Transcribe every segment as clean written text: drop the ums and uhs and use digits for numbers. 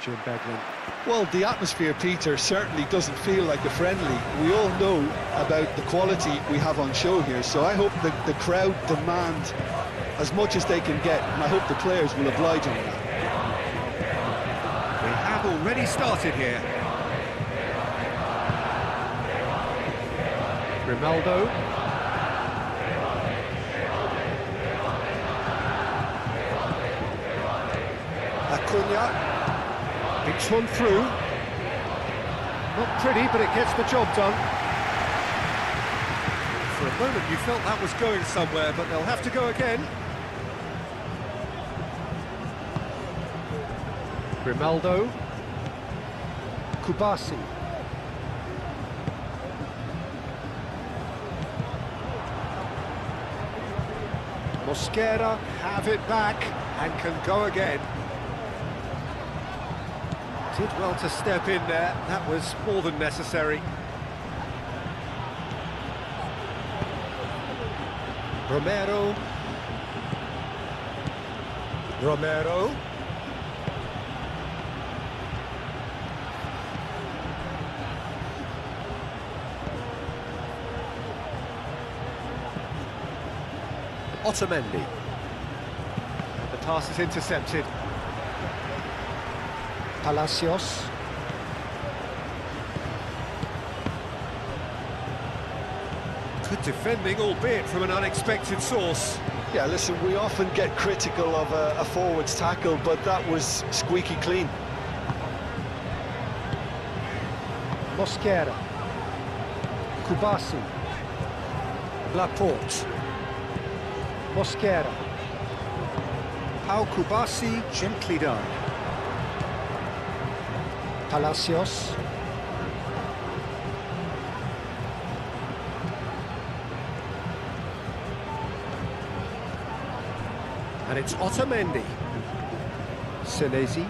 Jim Beglin. Well, the atmosphere, Peter, certainly doesn't feel like a friendly. We all know about the quality we have on show here, so I hope the crowd demand as much as they can get, and I hope the players will oblige on that. We have already started here. Grimaldo. Acuna. Picks one through. Not pretty, but it gets the job done. For a moment you felt that was going somewhere, but they'll have to go again. Grimaldo. Kubasi. Mosquera have it back and can go again. Did well to step in there, that was more than necessary. Romero. Otamendi. And the pass is intercepted. Palacios. Good defending, albeit from an unexpected source. Yeah, listen, we often get critical of a forward's tackle, but that was squeaky clean. Mosquera. Kubasi. Laporte. Mosquera. Pau Kubasi, gently done. Palacios. And it's Otamendi. Senesi.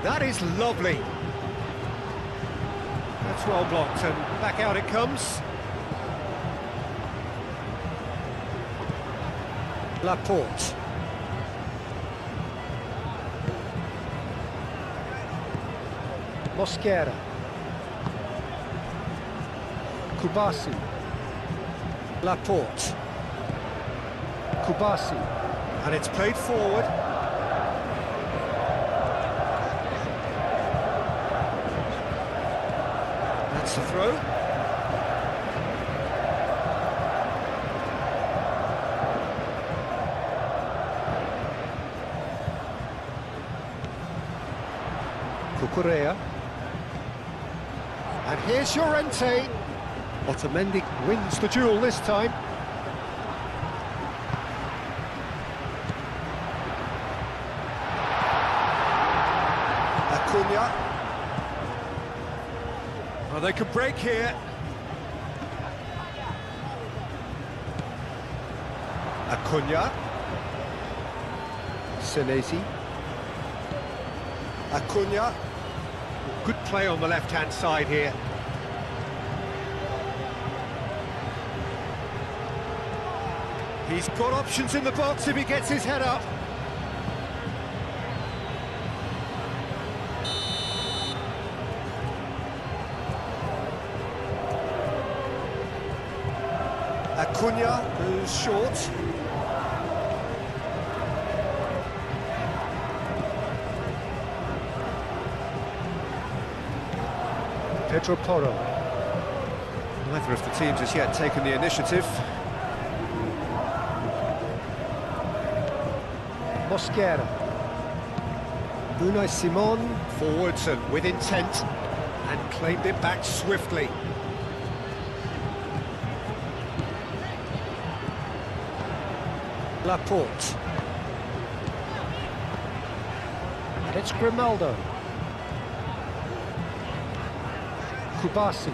That is lovely. That's well blocked, and back out it comes. Laporte. Mosquera. Kubasi. Laporte. Kubasi. And it's played forward. That's the throw. Cucurella. And here's Llorente. Otamendi wins the duel this time. Acuna. Well, they could break here. Acuna. Senesi. Acuna. Good play on the left-hand side here. He's got options in the box if he gets his head up. Acuna goes short. Pedro Porro. Neither of the teams has yet taken the initiative. Mosquera. Unai Simon, forwards and with intent, and claimed it back swiftly. Laporte. And it's Grimaldo. Kubasi.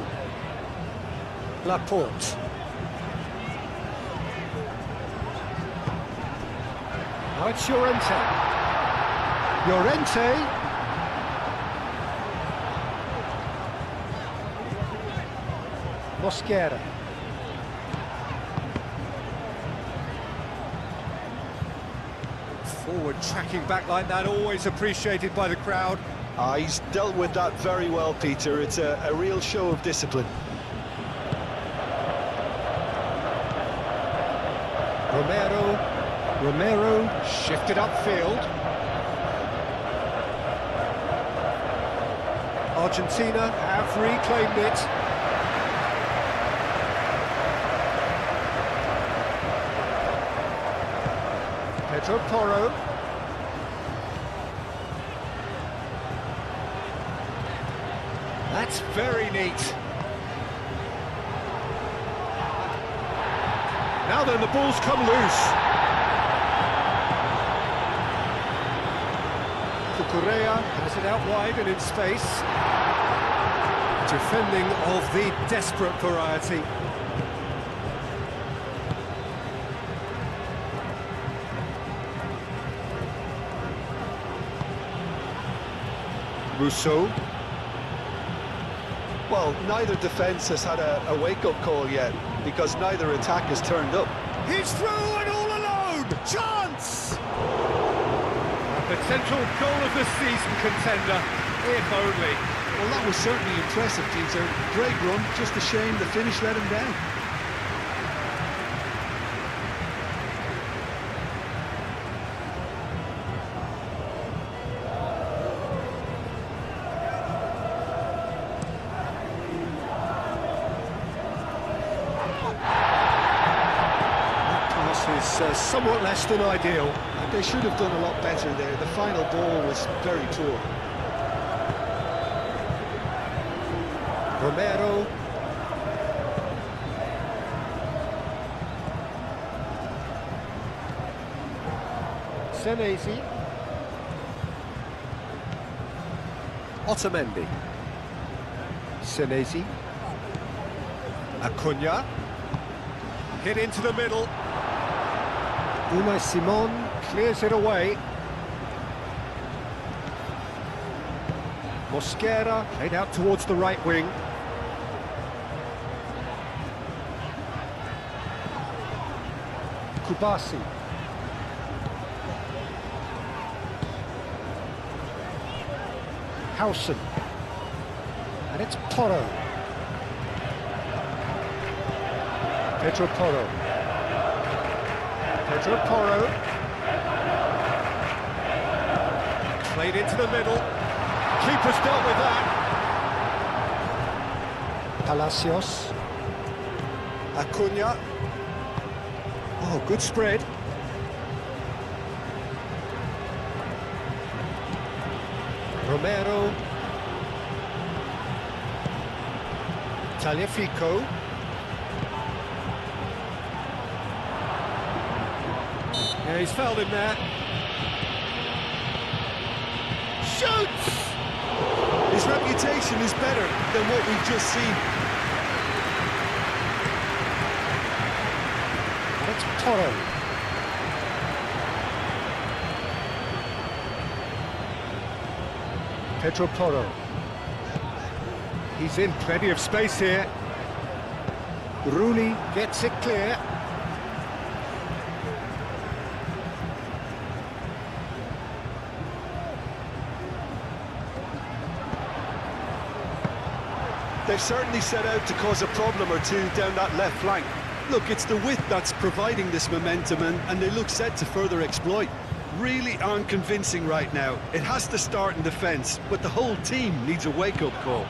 Laporte. Now it's Llorente. Llorente. Mosquera. Forward tracking back like that, always appreciated by the crowd. He's dealt with that very well, Peter. It's a real show of discipline. Romero shifted upfield. Argentina have reclaimed it. Pedro Porro. That's very neat. Now then, the ball's come loose. Cucurella has it out wide and in space. Defending of the desperate variety. Rousseau. Well, neither defence has had a wake-up call yet, because neither attack has turned up. He's through and all alone! Chance! A potential goal of the season contender, if only. Well, that was certainly impressive, Peter. Great run, just a shame the finish let him down. Is somewhat less than ideal. They should have done a lot better there. The final ball was very poor. Romero. Senesi. Otamendi. Senesi. Acuna. Hit into the middle. Unai Simon clears it away. Mosquera played out towards the right wing. Kubasi. Howson. And it's Porro. Pedro Porro. Pedro Porro. Played into the middle. Keeper's dealt with that. Palacios. Acuna. Oh, good spread. Romero. Tagliafico. Yeah, he's fouled him there. Shoots! His reputation is better than what we've just seen. And it's Porro. Pedro Porro. He's in plenty of space here. Rooney gets it clear. They've certainly set out to cause a problem or two down that left flank. Look, it's the width that's providing this momentum, and they look set to further exploit. Really aren't convincing right now. It has to start in defence, but the whole team needs a wake-up call.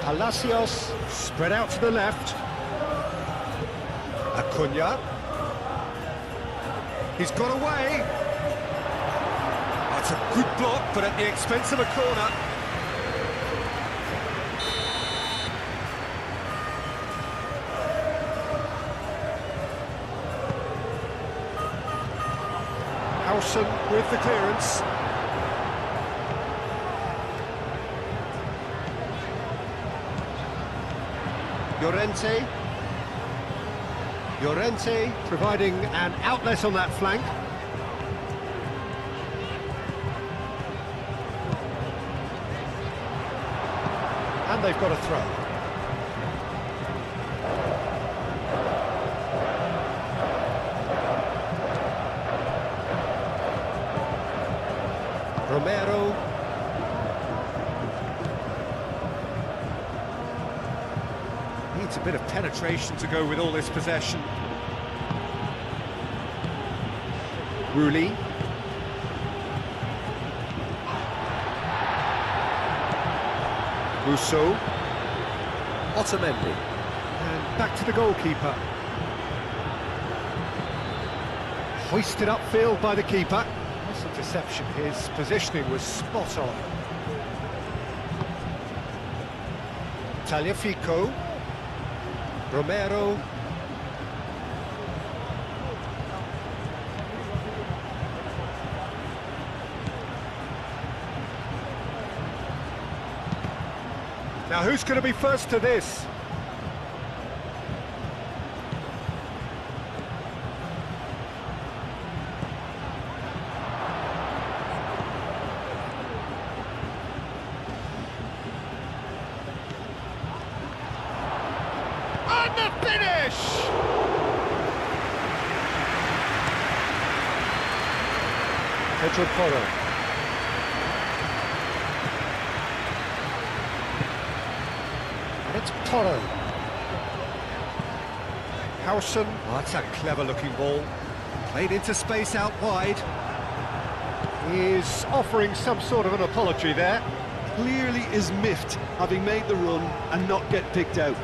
Palacios spread out to the left. Acuna. He's got away. That's a good block, but at the expense of a corner. Howson with the clearance. Llorente providing an outlet on that flank. And they've got a throw. Romero. Needs a bit of penetration to go with all this possession. Rulli. Rousseau. Otamendi. And back to the goalkeeper. Hoisted upfield by the keeper. That's a deception. His positioning was spot on. Tagliafico. Romero. Now who's going to be first to this? And the finish! Pedro Porro. And it's Porro. Howson. Oh, that's a clever-looking ball. Played into space out wide. He is offering some sort of an apology there. Clearly is miffed, having made the run and not get picked out.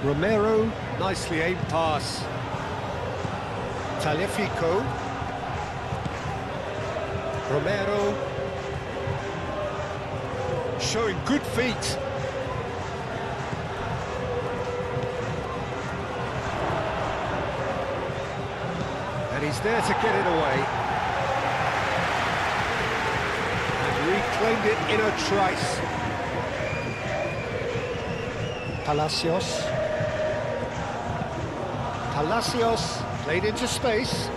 Romero, nicely aimed pass. Tagliafico. Romero. Showing good feet. And he's there to get it away. And reclaimed it in a trice. Palacios. Palacios played into space.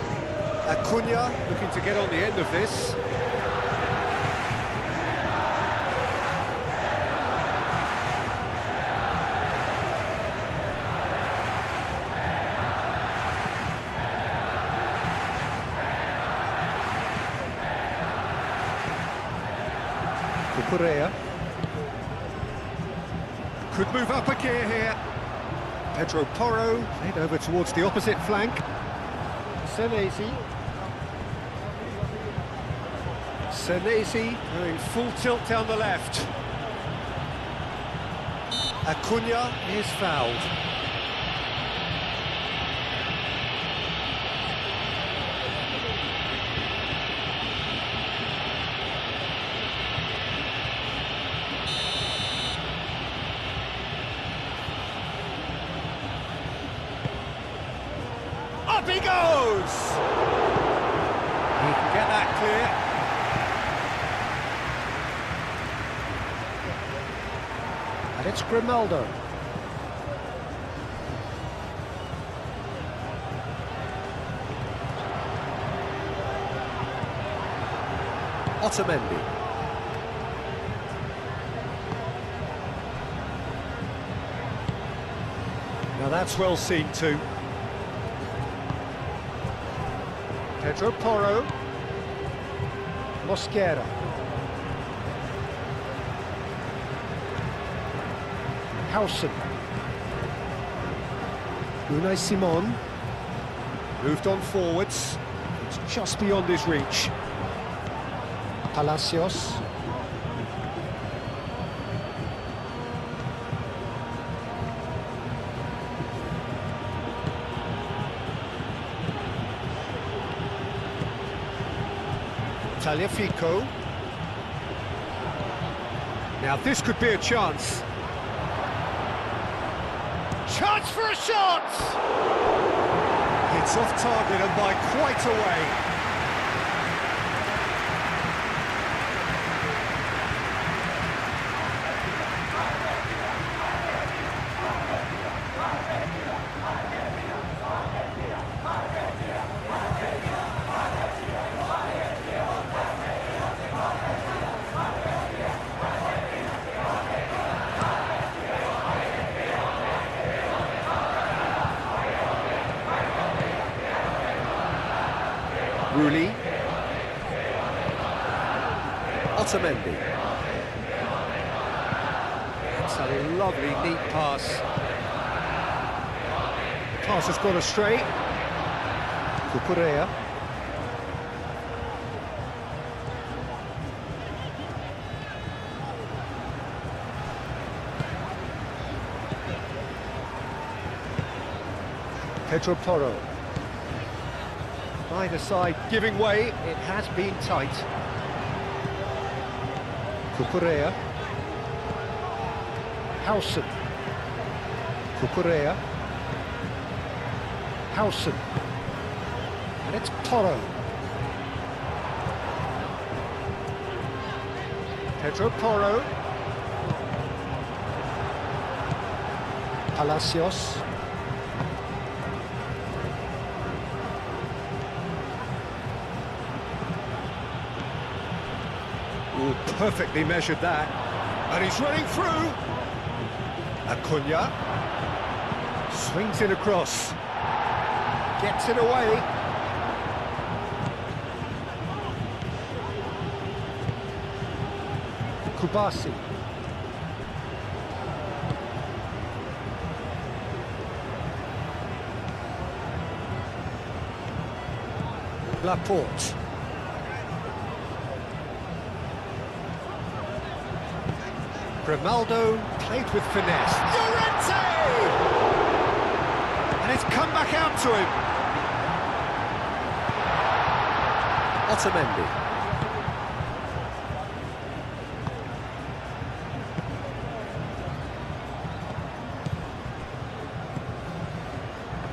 Acuna looking to get on the end of this. Correa. Could move up a gear here. Pedro Porro played over towards the opposite flank. Senesi. Senesi going full tilt down the left. Acuna is fouled. Up he goes! He can get that clear. And it's Grimaldo. Otamendi. Now that's well seen too. Pedro Porro. Mosquera. Howson. Unai Simon. Moved on forwards. It's just beyond his reach. Palacios. Tagliafico. Now this could be a chance. Chance for a shot! It's off target and by quite a way. Rulli. Otamendi. It's a lovely, neat pass. Pass has gone astray. Cucurella. Pedro Porro. Either side giving way, it has been tight. Cucurella. Howson. Cucurella. Howson. And it's Porro. Pedro Porro. Palacios. Ooh, perfectly measured that. And he's running through. Acuna. Swings it across. Gets it away. Kubasi. Laporte. Grimaldo played with finesse. Llorente! And it's come back out to him. Otamendi.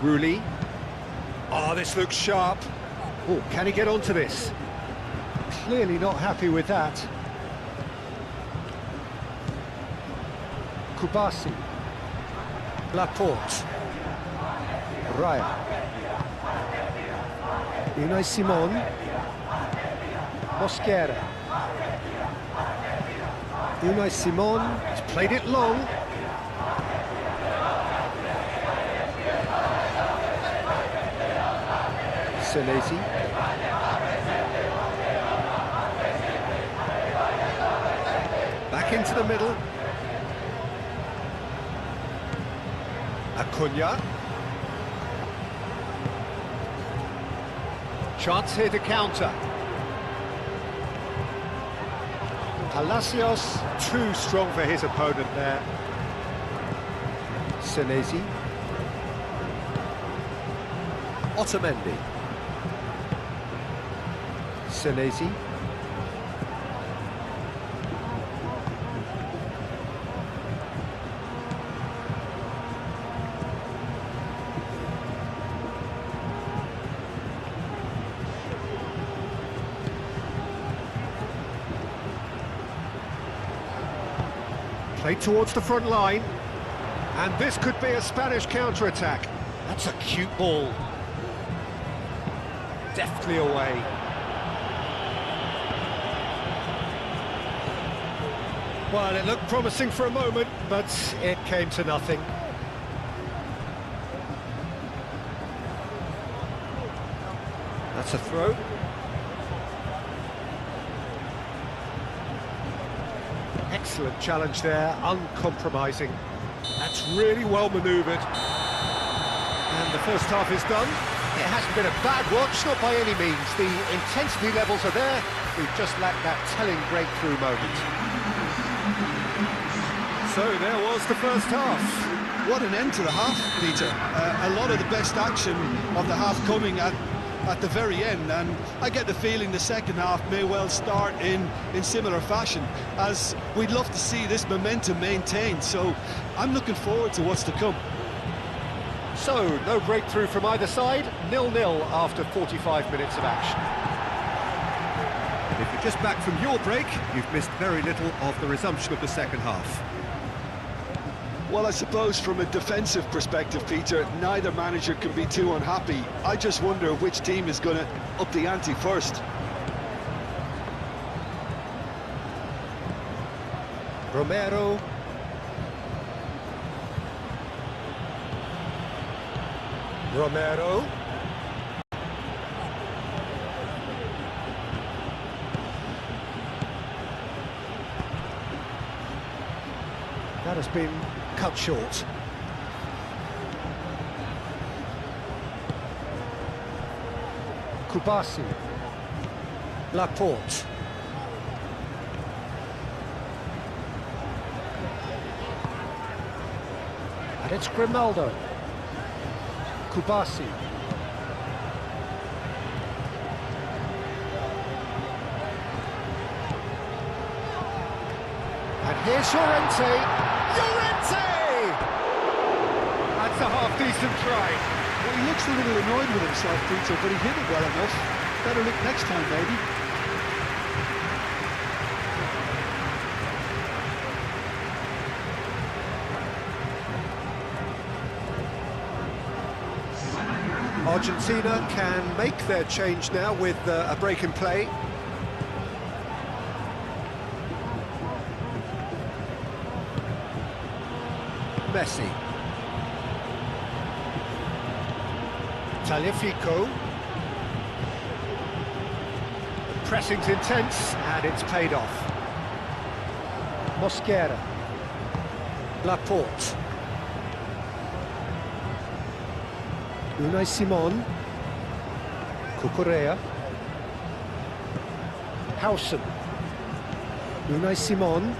Rulli. Oh, this looks sharp. Oh, can he get onto this? Clearly not happy with that. Kubasi. Laporte. Raya. Unai Simon. Mosquera. Unai Simon. He's played it long. Senesi. Back into the middle. Acuna. Chance here to counter. Palacios, too strong for his opponent there. Senesi. Otamendi. Senesi. Played towards the front line. And this could be a Spanish counter-attack. That's a cute ball. Deftly away. Well, it looked promising for a moment, but it came to nothing. That's a throw. Excellent challenge there, uncompromising. That's really well manoeuvred. And the first half is done. It hasn't been a bad watch, not by any means. The intensity levels are there. We've just lacked that telling breakthrough moment. So there was the first half. What an end to the half, Peter. A lot of the best action of the half coming at the very end, and I get the feeling the second half may well start in similar fashion, as we'd love to see this momentum maintained. So I'm looking forward to what's to come. So, no breakthrough from either side, 0-0 after 45 minutes of action. If you're just back from your break, you've missed very little of the resumption of the second half. Well, I suppose from a defensive perspective, Peter, neither manager can be too unhappy. I just wonder which team is going to up the ante first. Romero. Romero. That has been cut short. Kubasi. Laporte. And it's Grimaldo. Kubasi. And here's Llorente. Llorente! That's a half-decent try. Well, he looks a little annoyed with himself, Peter, but he hit it well enough. Better look next time, maybe. Argentina can make their change now with a break in play. Messi. Tagliafico. The pressing's intense and it's paid off. Mosquera. Laporte. Unai Simon. Cucurella. Hausen. Unai Simon.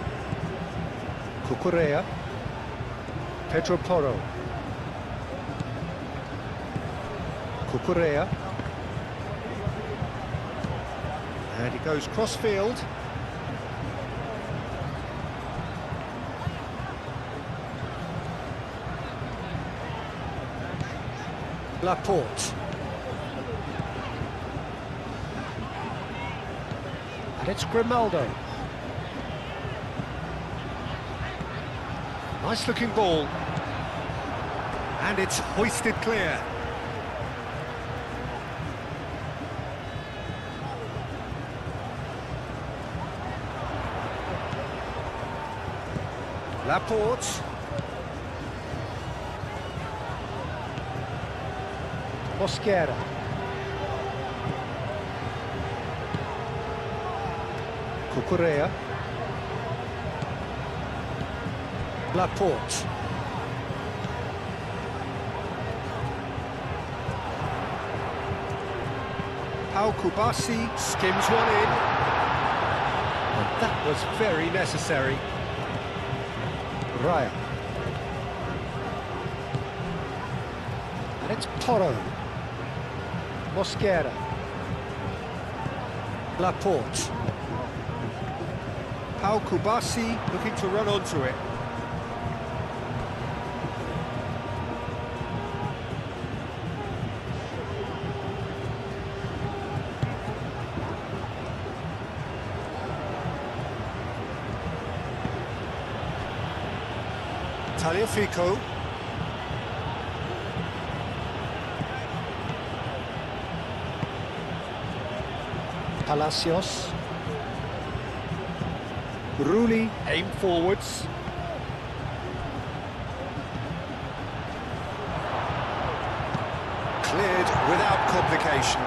Cucurella. Pedro Porro. Cucurella. And he goes cross-field. Laporte. And it's Grimaldo. Nice looking ball. And it's hoisted clear. Laporte. Mosquera. Cucurella. Laporte. Pau Kubasi skims one in. And that was very necessary. Raya. And it's Porro. Mosquera. Laporte. Pau Kubasi looking to run onto it. Tagliafico. Palacios. Rulli aim forwards. Cleared without complication.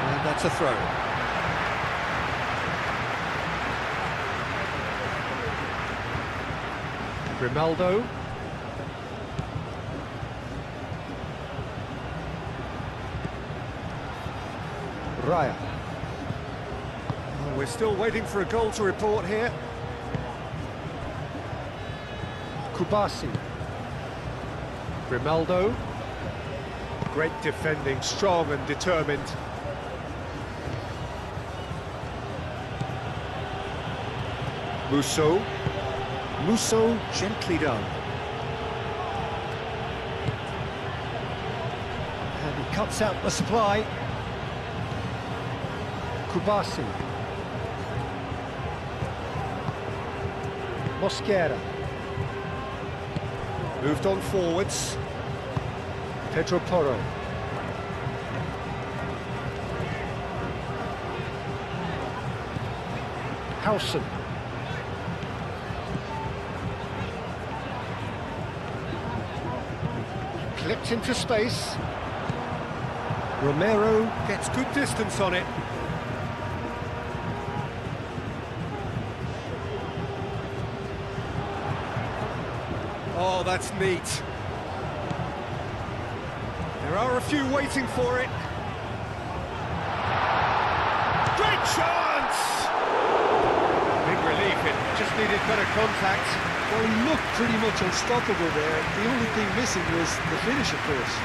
And that's a throw. Grimaldo. Raya. Oh, we're still waiting for a goal to report here. Kubasi. Grimaldo. Great defending, strong and determined. Musso. Musso gently done. And he cuts out the supply. Kubasi. Mosquera. Moved on forwards. Pedro Porro. Hausen. Flipped into space. Romero gets good distance on it. Oh, that's neat. There are a few waiting for it. Great chance! Big relief, it just needed better contact. Well, he looked pretty much unstoppable there. The only thing missing was the finish, of course.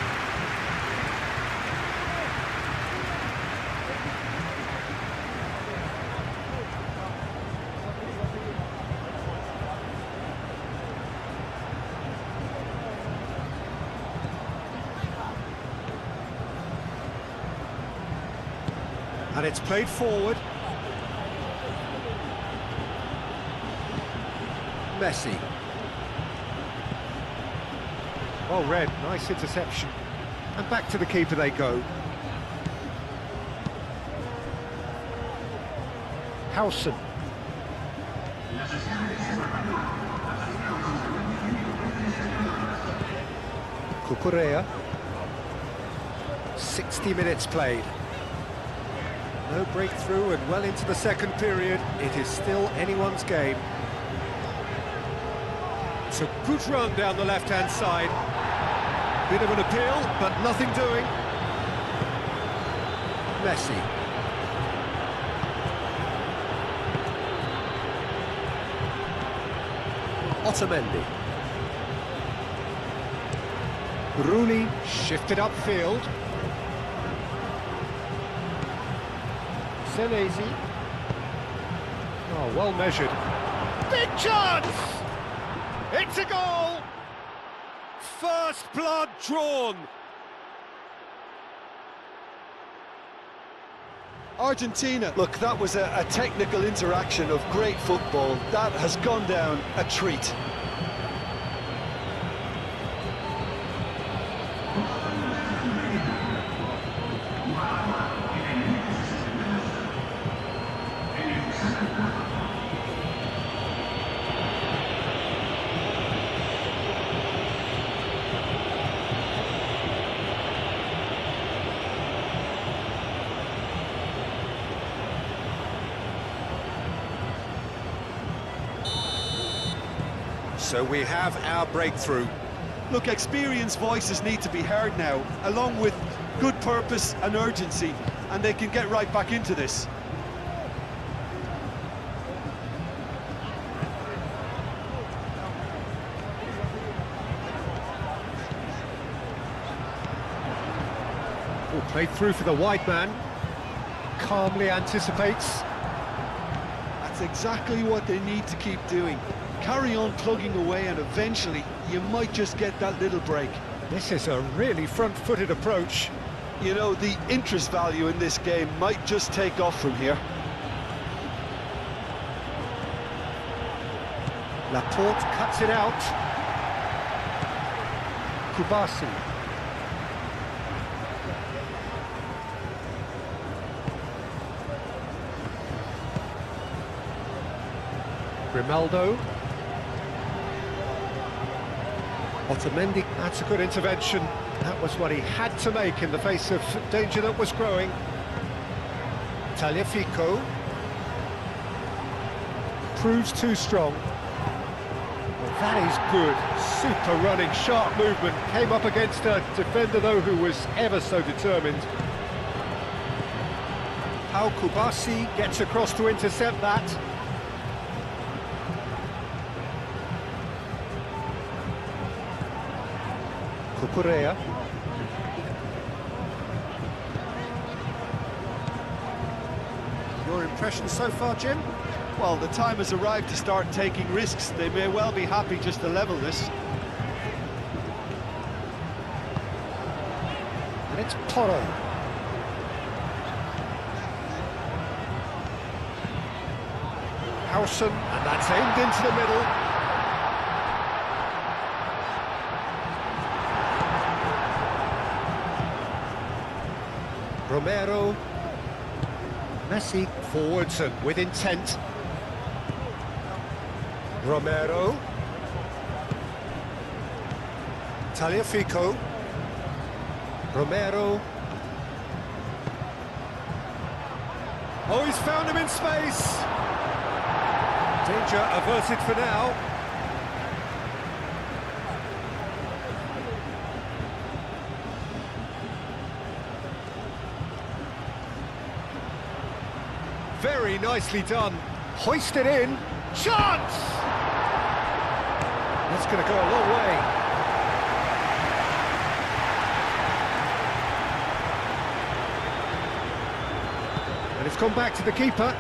And it's played forward. Messi. Well read, nice interception. And back to the keeper they go. Howson. Cucurella. 60 minutes played. No breakthrough and well into the second period. It is still anyone's game. It's a good run down the left-hand side. Bit of an appeal, but nothing doing. Messi. Otamendi. Rooney shifted upfield. Senesi. Oh, well measured. Big chance! It's a goal! First blood drawn. Argentina, look, that was a technical interaction of great football. That has gone down a treat. So we have our breakthrough. Look, experienced voices need to be heard now, along with good purpose and urgency, and they can get right back into this. Oh, played through for the wide man. Calmly anticipates. That's exactly what they need to keep doing. Carry on plugging away, and eventually you might just get that little break. This is a really front-footed approach. You know, the interest value in this game might just take off from here. Laporte cuts it out. Kubasi. Grimaldo. Otamendi, that's a good intervention. That was what he had to make in the face of danger that was growing. Tagliafico. Proves too strong. Well, that is good. Super running, sharp movement. Came up against a defender, though, who was ever so determined. How Kubasi gets across to intercept that. Cucurella. Your impression so far, Jim? Well, the time has arrived to start taking risks. They may well be happy just to level this. And it's Porro. Howson, and that's aimed into the middle. Romero. Messi forwards and with intent. Romero. Tagliafico. Romero. Oh, he's found him in space. Danger averted for now. Very nicely done. Hoisted in. Chance! That's going to go a long way. And it's gone back to the keeper.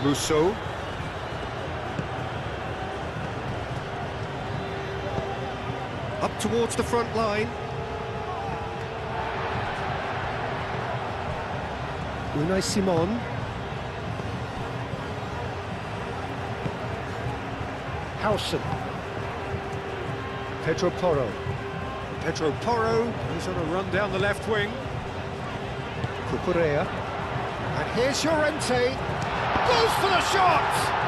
Rousseau. Up towards the front line. Unai Simon. Howson. Pedro Porro. Pedro Porro goes on a run down the left wing. Cucurella. And here's Llorente. Goes for the shot!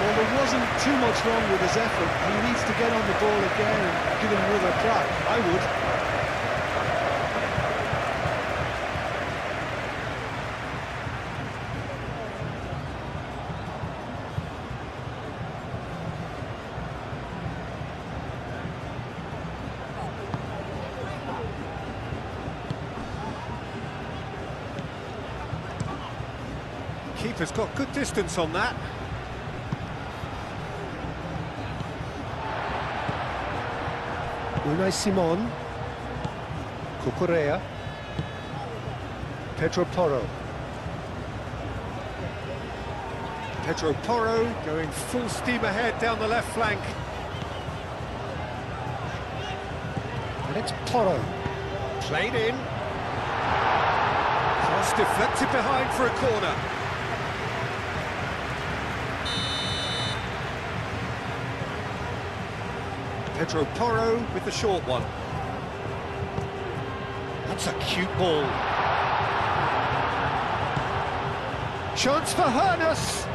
Well, there wasn't too much wrong with his effort. He needs to get on the ball again and give it another crack. I would. Keeper's got good distance on that. Unai Simon. Cucurella. Pedro Porro. Pedro Porro going full steam ahead down the left flank. And it's Porro. Played in. Cross deflected behind for a corner. Pedro Porro with the short one. That's a cute ball. Chance for Hernus.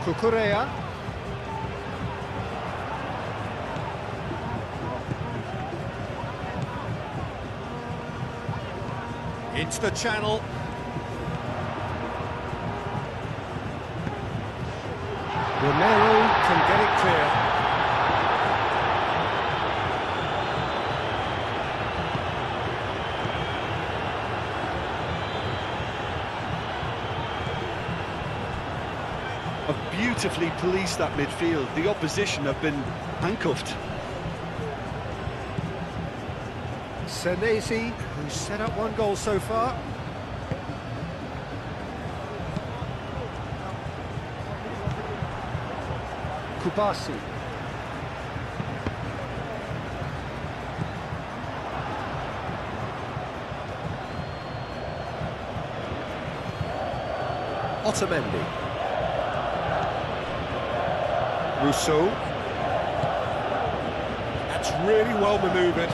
Cucurella. Into the channel. Romero can get it clear. Have beautifully policed that midfield. The opposition have been handcuffed. Senesi, who's set up one goal so far. Kubasi. Otamendi. Rousseau. That's really well manoeuvred.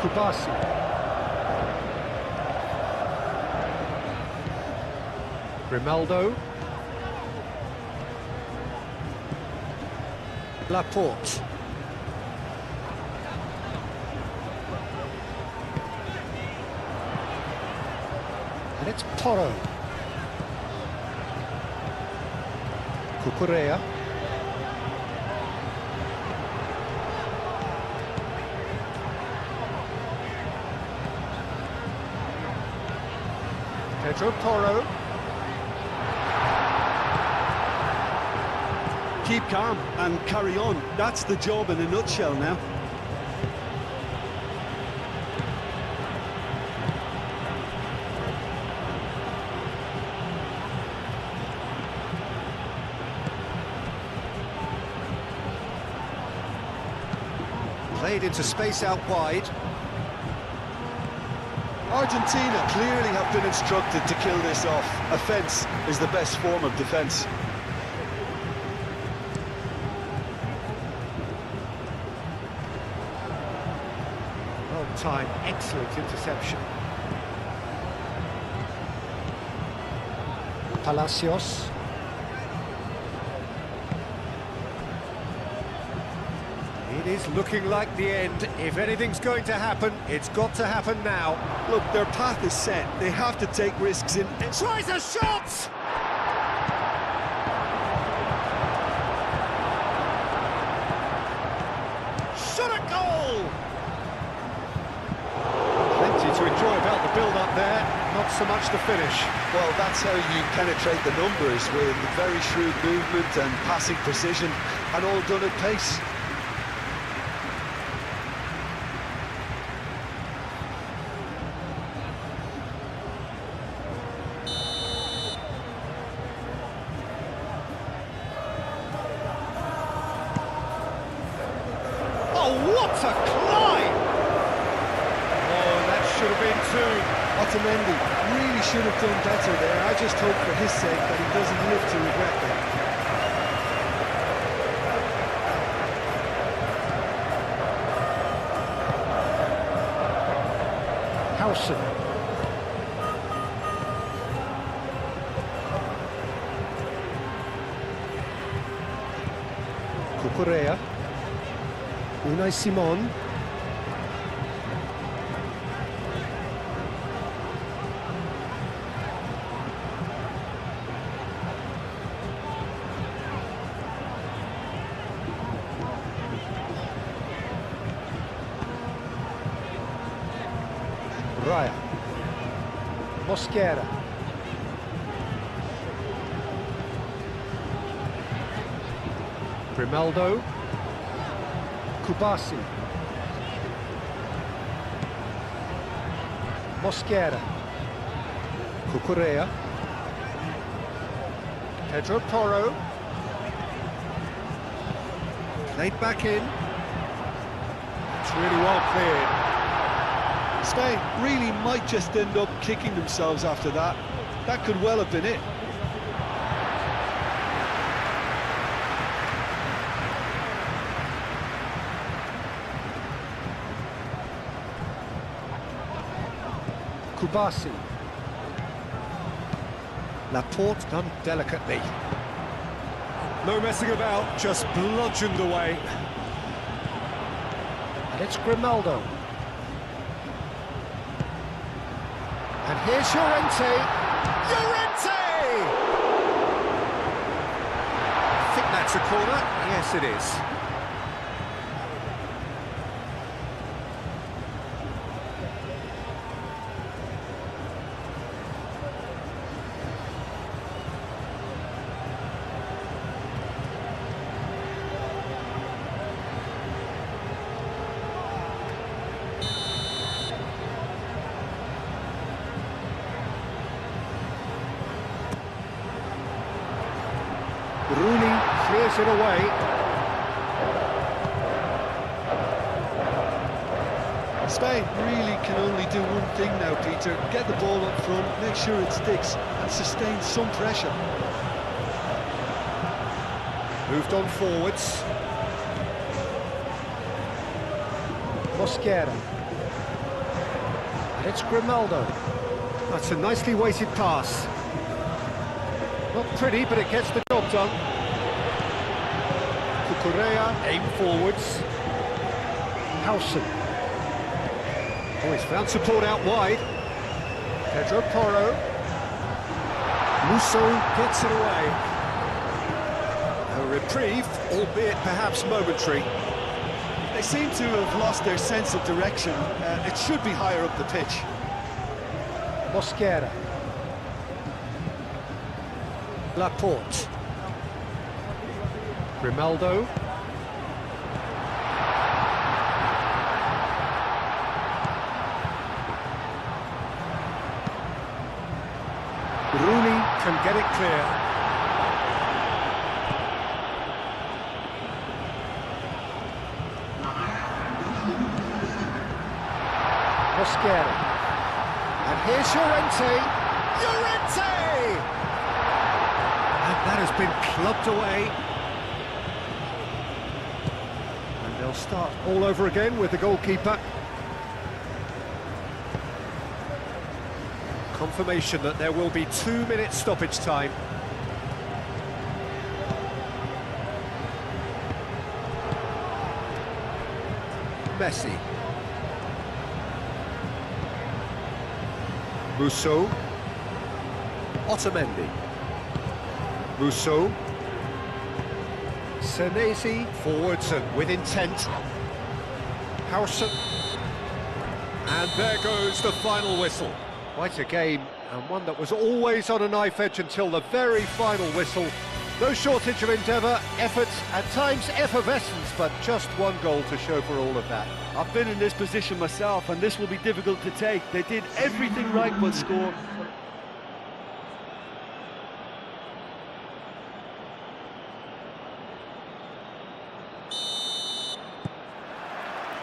Kubasi. Grimaldo. Laporte. And it's Porro. Cucurella. Pedro Porro. Keep calm and carry on. That's the job in a nutshell now. Played into space out wide. Argentina clearly have been instructed to kill this off. Offence is the best form of defence. Well timed, excellent interception. Palacios. It is looking like the end. If anything's going to happen, it's got to happen now. Look, their path is set. They have to take risks in... Tries a shot! Shot a goal! Plenty to enjoy about the build-up there, not so much the finish. Well, that's how you penetrate the numbers, with very shrewd movement and passing precision, and all done at pace. Oh, what a climb! Oh, that should have been two. Otamendi really should have done better there. I just hope for his sake that he doesn't live to regret that. Howson. Cucurella. Unai Simon. Raya. Mosquera. Grimaldo. Kubasi. Mosquera. Cucurella. Pedro Porro. Played back in. It's really well cleared. Spain really might just end up kicking themselves after that. That could well have been it. Kubasi. Laporte done delicately. No messing about, just bludgeoned away. And it's Grimaldo. And here's Llorente. Llorente! I think that's a corner. Yes, it is. Rooney clears it away. Spain really can only do one thing now, Peter. Get the ball up front, make sure it sticks, and sustain some pressure. Moved on forwards. Mosquera. And it's Grimaldo. That's a nicely weighted pass. Not pretty, but it gets the job done. Cucurella, aim forwards. Howson. Oh, he's found support out wide. Pedro Porro. Musso gets it away. A reprieve, albeit perhaps momentary. They seem to have lost their sense of direction. It should be higher up the pitch. Mosquera. Laporte. Grimaldo. Rooney can get it clear. Mosquera. And here's Llorente. Llorente! And that has been clubbed away. And they'll start all over again with the goalkeeper. Confirmation that there will be 2-minute stoppage time. Messi. Musso. Otamendi. Musso. Senesi forwards and with intent. Howson. And there goes the final whistle. Quite a game, and one that was always on a knife edge until the very final whistle. No shortage of endeavour, effort, at times effervescence, but just one goal to show for all of that. I've been in this position myself, and this will be difficult to take. They did everything right but score.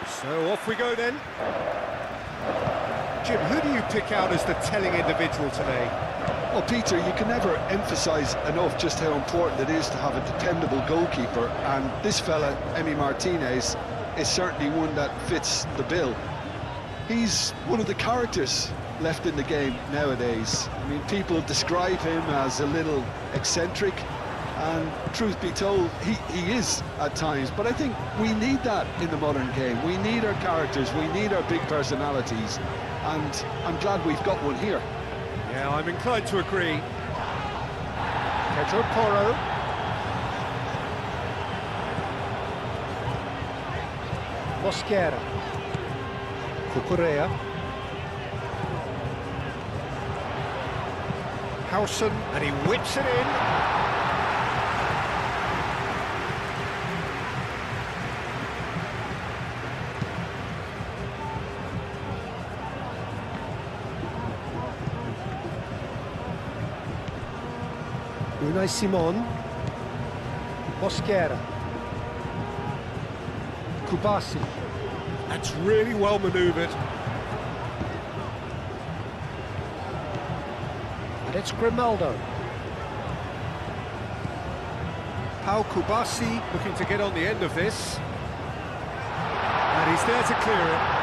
So off we go then. Jim, who do you pick out as the telling individual today? Well, Peter, you can never emphasise enough just how important it is to have a dependable goalkeeper, and this fella, Emi Martinez, is certainly one that fits the bill. He's one of the characters left in the game nowadays. I mean, people describe him as a little eccentric, and truth be told, he is at times, but I think we need that in the modern game. We need our characters, we need our big personalities, and I'm glad we've got one here. Yeah, I'm inclined to agree. Pedro Porro. Mosquera. Cucurella. Howson, and he whips it in. Unai Simon. Mosquera. Kubasi. That's really well manoeuvred. And it's Grimaldo. Pau Kubasi looking to get on the end of this. And he's there to clear it.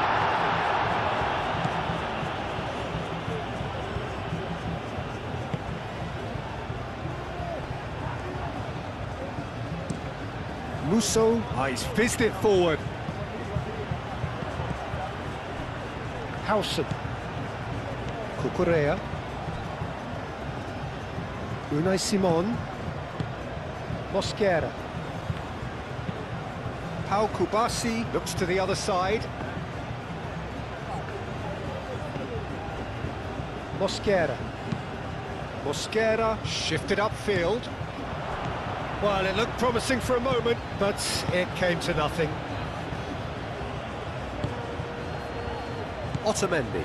Musso, he's fizzed it forward. Howson. Cucurella. Unai Simon. Mosquera. Pau Kubasi looks to the other side. Mosquera. Mosquera shifted upfield. Well, it looked promising for a moment, but it came to nothing. Otamendi.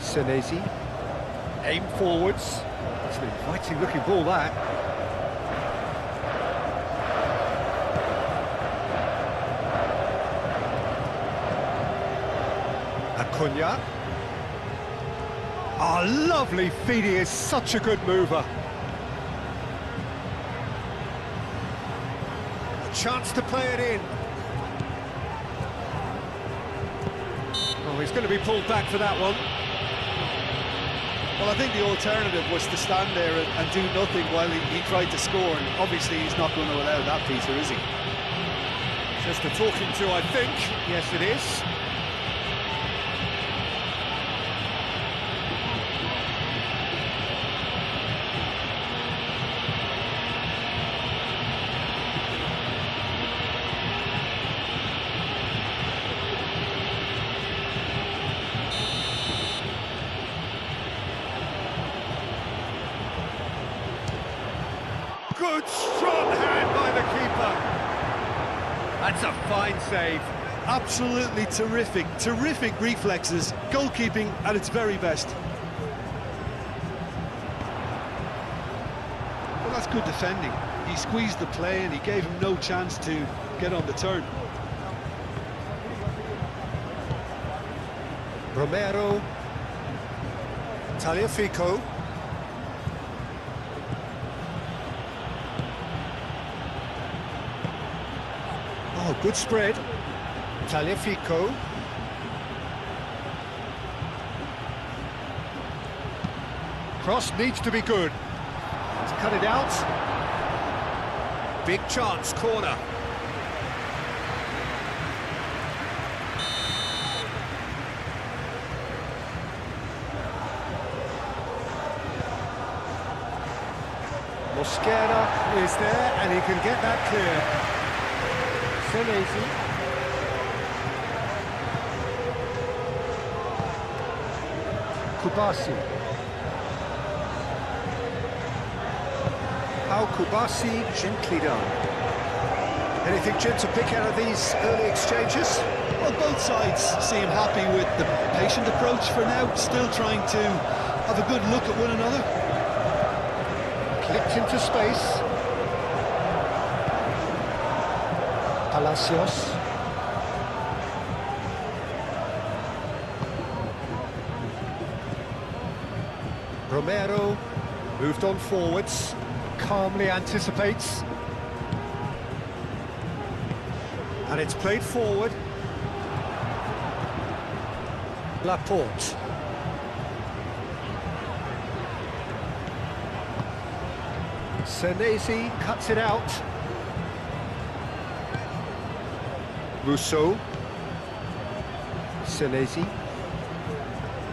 Senesi. Aim forwards. It's an inviting looking ball, that. Acuna. Oh, lovely feed, he is such a good mover. A chance to play it in. Oh, he's going to be pulled back for that one. Well, I think the alternative was to stand there and do nothing while he tried to score, and obviously he's not going to allow that, Peter, is he? Just a talking to, I think. Yes, it is. Good, strong hand by the keeper. That's a fine save. Absolutely terrific reflexes, goalkeeping at its very best. Well, that's good defending. He squeezed the play and he gave him no chance to get on the turn. Romero. Tagliafico. Oh, good spread. Tagliafico. Cross needs to be good. To cut it out. Big chance, corner. Mosquera is there, and he can get that clear. Senesi. Kubasi. How Kubasi, gently done. Anything, Jim, to pick out of these early exchanges? Well, both sides seem happy with the patient approach for now, still trying to have a good look at one another. Clipped into space. Palacios. Romero moved on forwards, calmly anticipates. And it's played forward. Laporte. Senesi cuts it out. Rousseau. Senesi.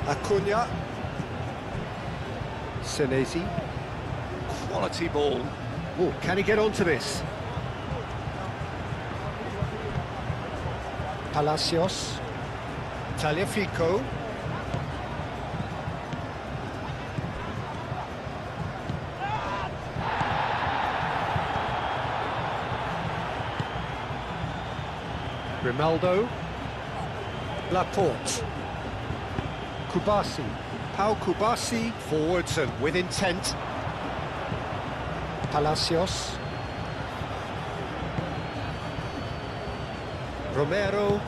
Acuna. Senesi. Quality ball. Oh, can he get onto this? Palacios. Tagliafico. Grimaldo. Laporte. Kubasi. Pau Kubasi, forwards and with intent. Palacios. Romero.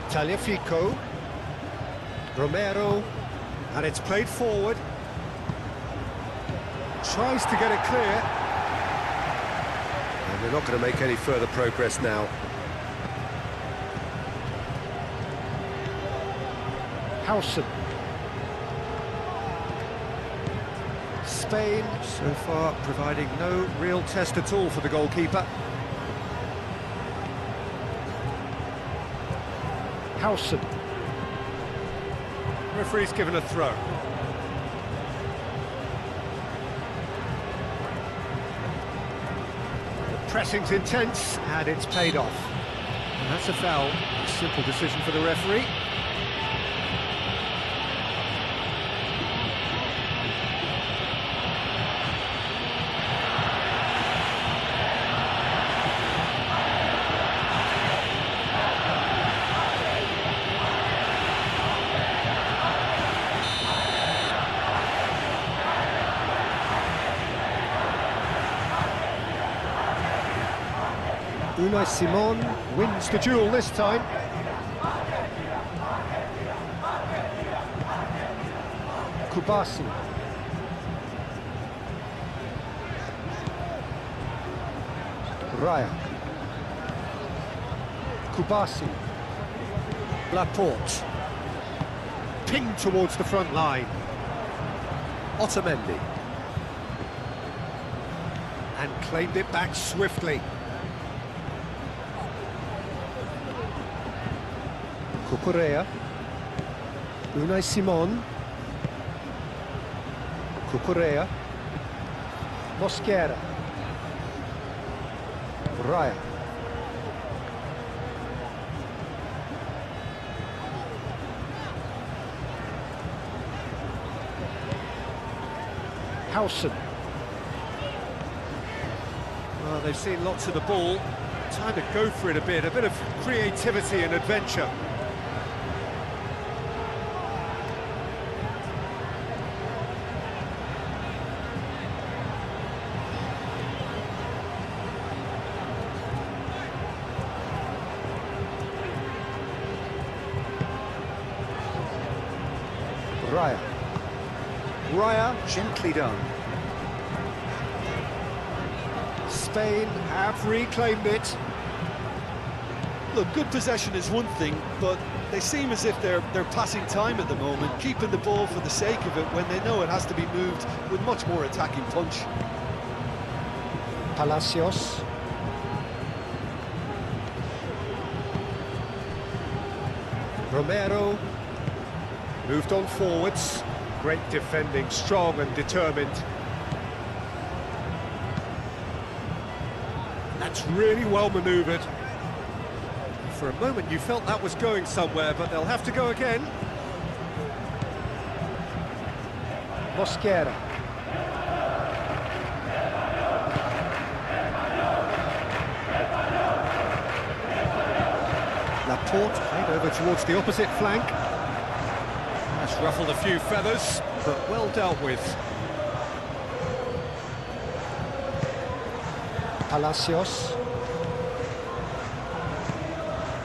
Tagliafico. Romero. And it's played forward. Tries to get it clear. And they're not going to make any further progress now. Howson. Spain, so far, providing no real test at all for the goalkeeper. Howson. Referee's given a throw. The pressing's intense, and it's paid off. And that's a foul. A simple decision for the referee. Unai Simon wins the duel this time. Kubasi. Raya. Kubasi. Laporte. Pinged towards the front line. Otamendi. And claimed it back swiftly. Cucurella. Unai Simon. Cucurella. Mosquera. Raya. Howson. Well, they've seen lots of the ball. Time to go for it a bit of creativity and adventure. Raya. Raya, gently done. Spain have reclaimed it. Look, good possession is one thing, but they seem as if they're passing time at the moment, keeping the ball for the sake of it when they know it has to be moved with much more attacking punch. Palacios. Romero moved on forwards. Great defending, strong and determined. That's really well manoeuvred. For a moment you felt that was going somewhere, but they'll have to go again. Mosquera. Laporte played over towards the opposite flank. That's ruffled a few feathers, but well dealt with. Palacios.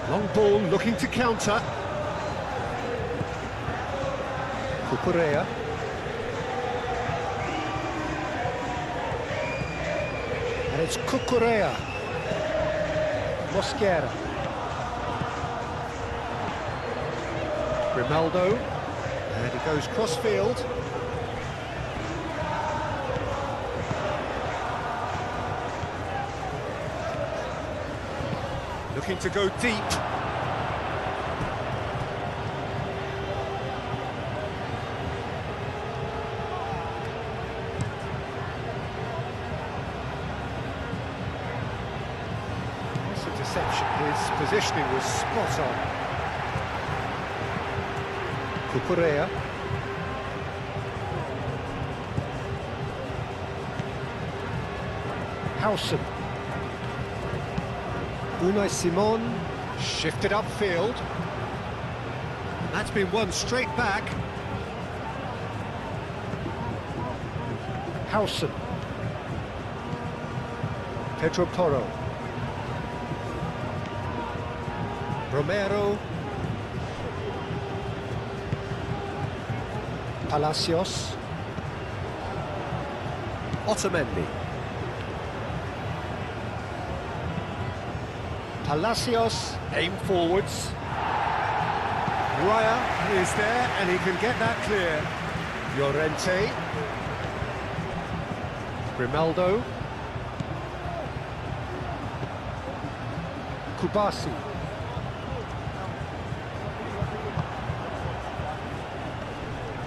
Long ball looking to counter. Cucurella. And it's Cucurella. Mosquera. Grimaldo, and he goes cross-field. Looking to go deep. That's a deception. His positioning was spot on. Cucurella. Howson. Unai Simon. Shifted upfield. That's been won straight back. Howson. Pedro Porro. Romero. Palacios. Otamendi. Palacios. Aim forwards. Raya is there and he can get that clear. Llorente. Grimaldo. Kubasi.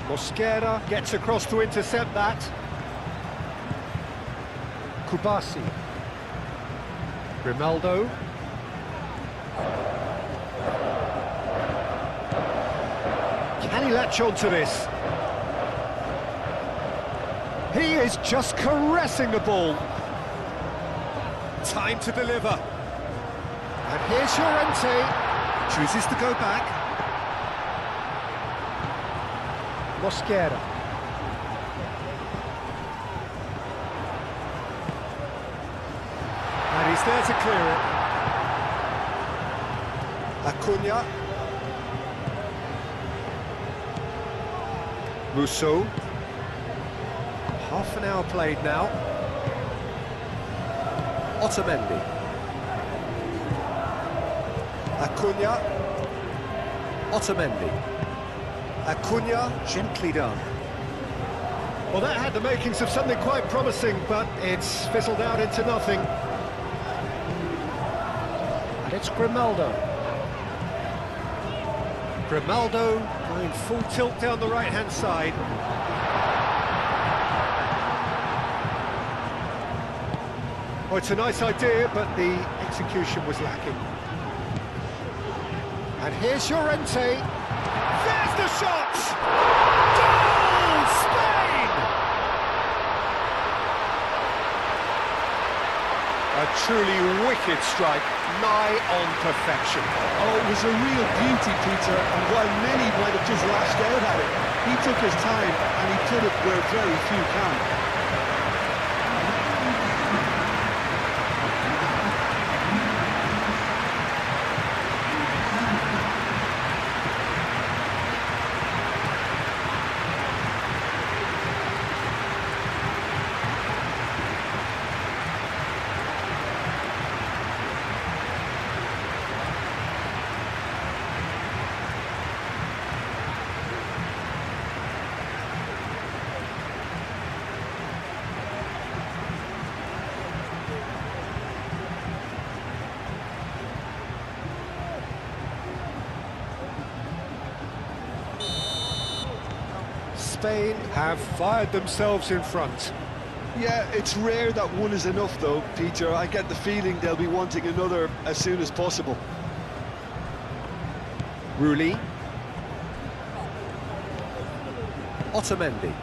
Mosquera gets across to intercept that. Kubasi. Grimaldo. Can he latch on to this? He is just caressing the ball. Time to deliver. And here's Llorente. Chooses to go back. Mosquera. And he's there to clear it. Acuna. Musso. Half an hour played now. Otamendi. Acuna. Otamendi. Acuna, gently done. Well, that had the makings of something quite promising, but it's fizzled out into nothing. And it's Grimaldo. Grimaldo going full tilt down the right-hand side. Oh, it's a nice idea, but the execution was lacking. And here's Llorente. There's the shot! Goal! Spain! A truly wicked strike, nigh on perfection. Oh, it was a real beauty, Peter, and while many might have just lashed out at it, he took his time and he put it where very few can. Spain have fired themselves in front. Yeah, it's rare that one is enough though, Peter. I get the feeling they'll be wanting another as soon as possible. Rulli. Otamendi.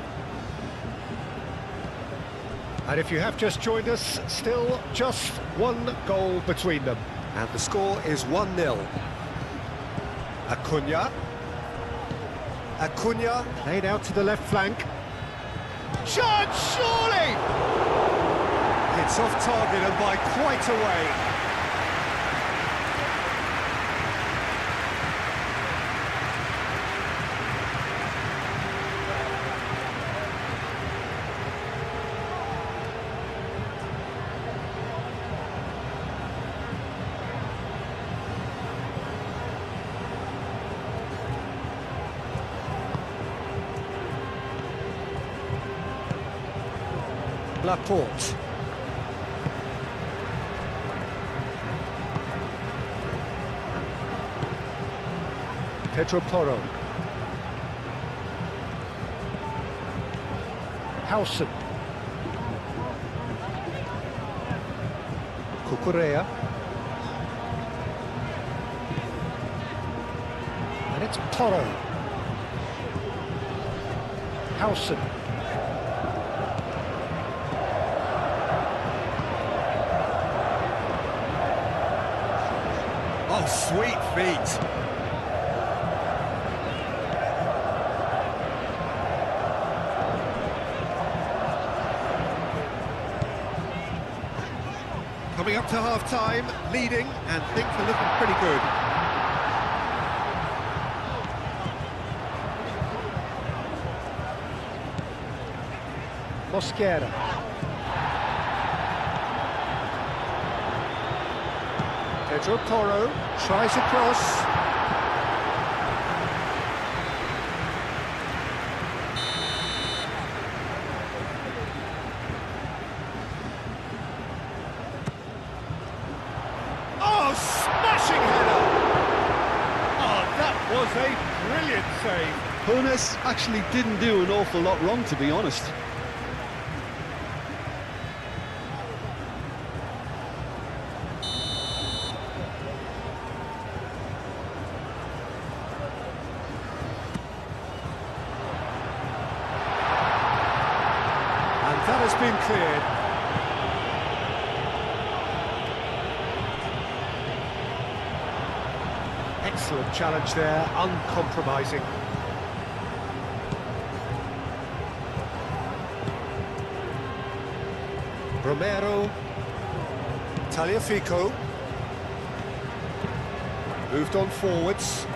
And if you have just joined us, still just one goal between them. And the score is 1-0. Acuna. Acuna played out to the left flank. Shot, surely! It's off target and by quite a way. Laporte. Pedro Porro. Howson. Cucurella. And it's Porro. Howson. Oh, sweet feet. Coming up to half-time, leading, and things are looking pretty good. Mosquera. Pedro Porro tries a cross. Oh, smashing header! Oh, that was a brilliant save. Jonas actually didn't do an awful lot wrong, to be honest. That has been cleared. Excellent challenge there, uncompromising. Romero. Tagliafico. Moved on forwards.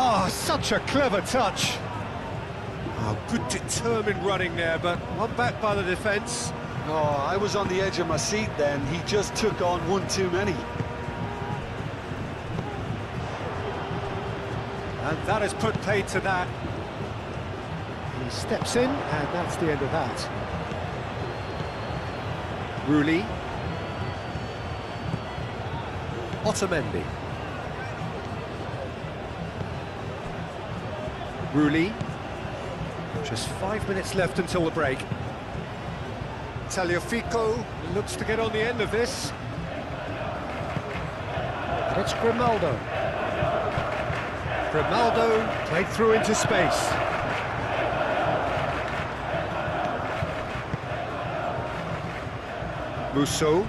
Oh, such a clever touch. Oh, good determined running there, but one back by the defence. Oh, I was on the edge of my seat then. He just took on one too many. And that has put paid to that. He steps in, and that's the end of that. Rulli. Otamendi. Rulli. Just 5 minutes left until the break. Tagliafico looks to get on the end of this. And it's Grimaldo. Grimaldo played through into space. Musso.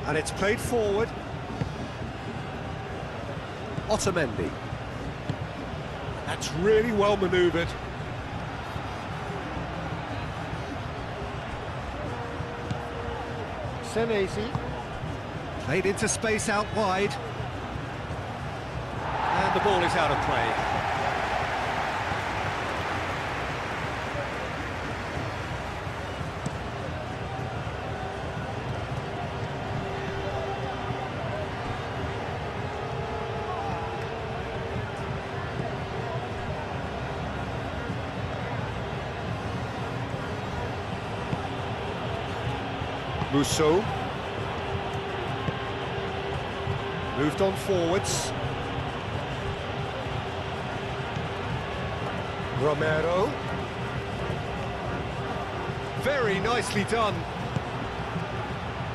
And it's played forward. Otamendi. That's really well manoeuvred. Senesi. Played into space out wide. And the ball is out of play. Musso. Moved on forwards. Romero. Very nicely done.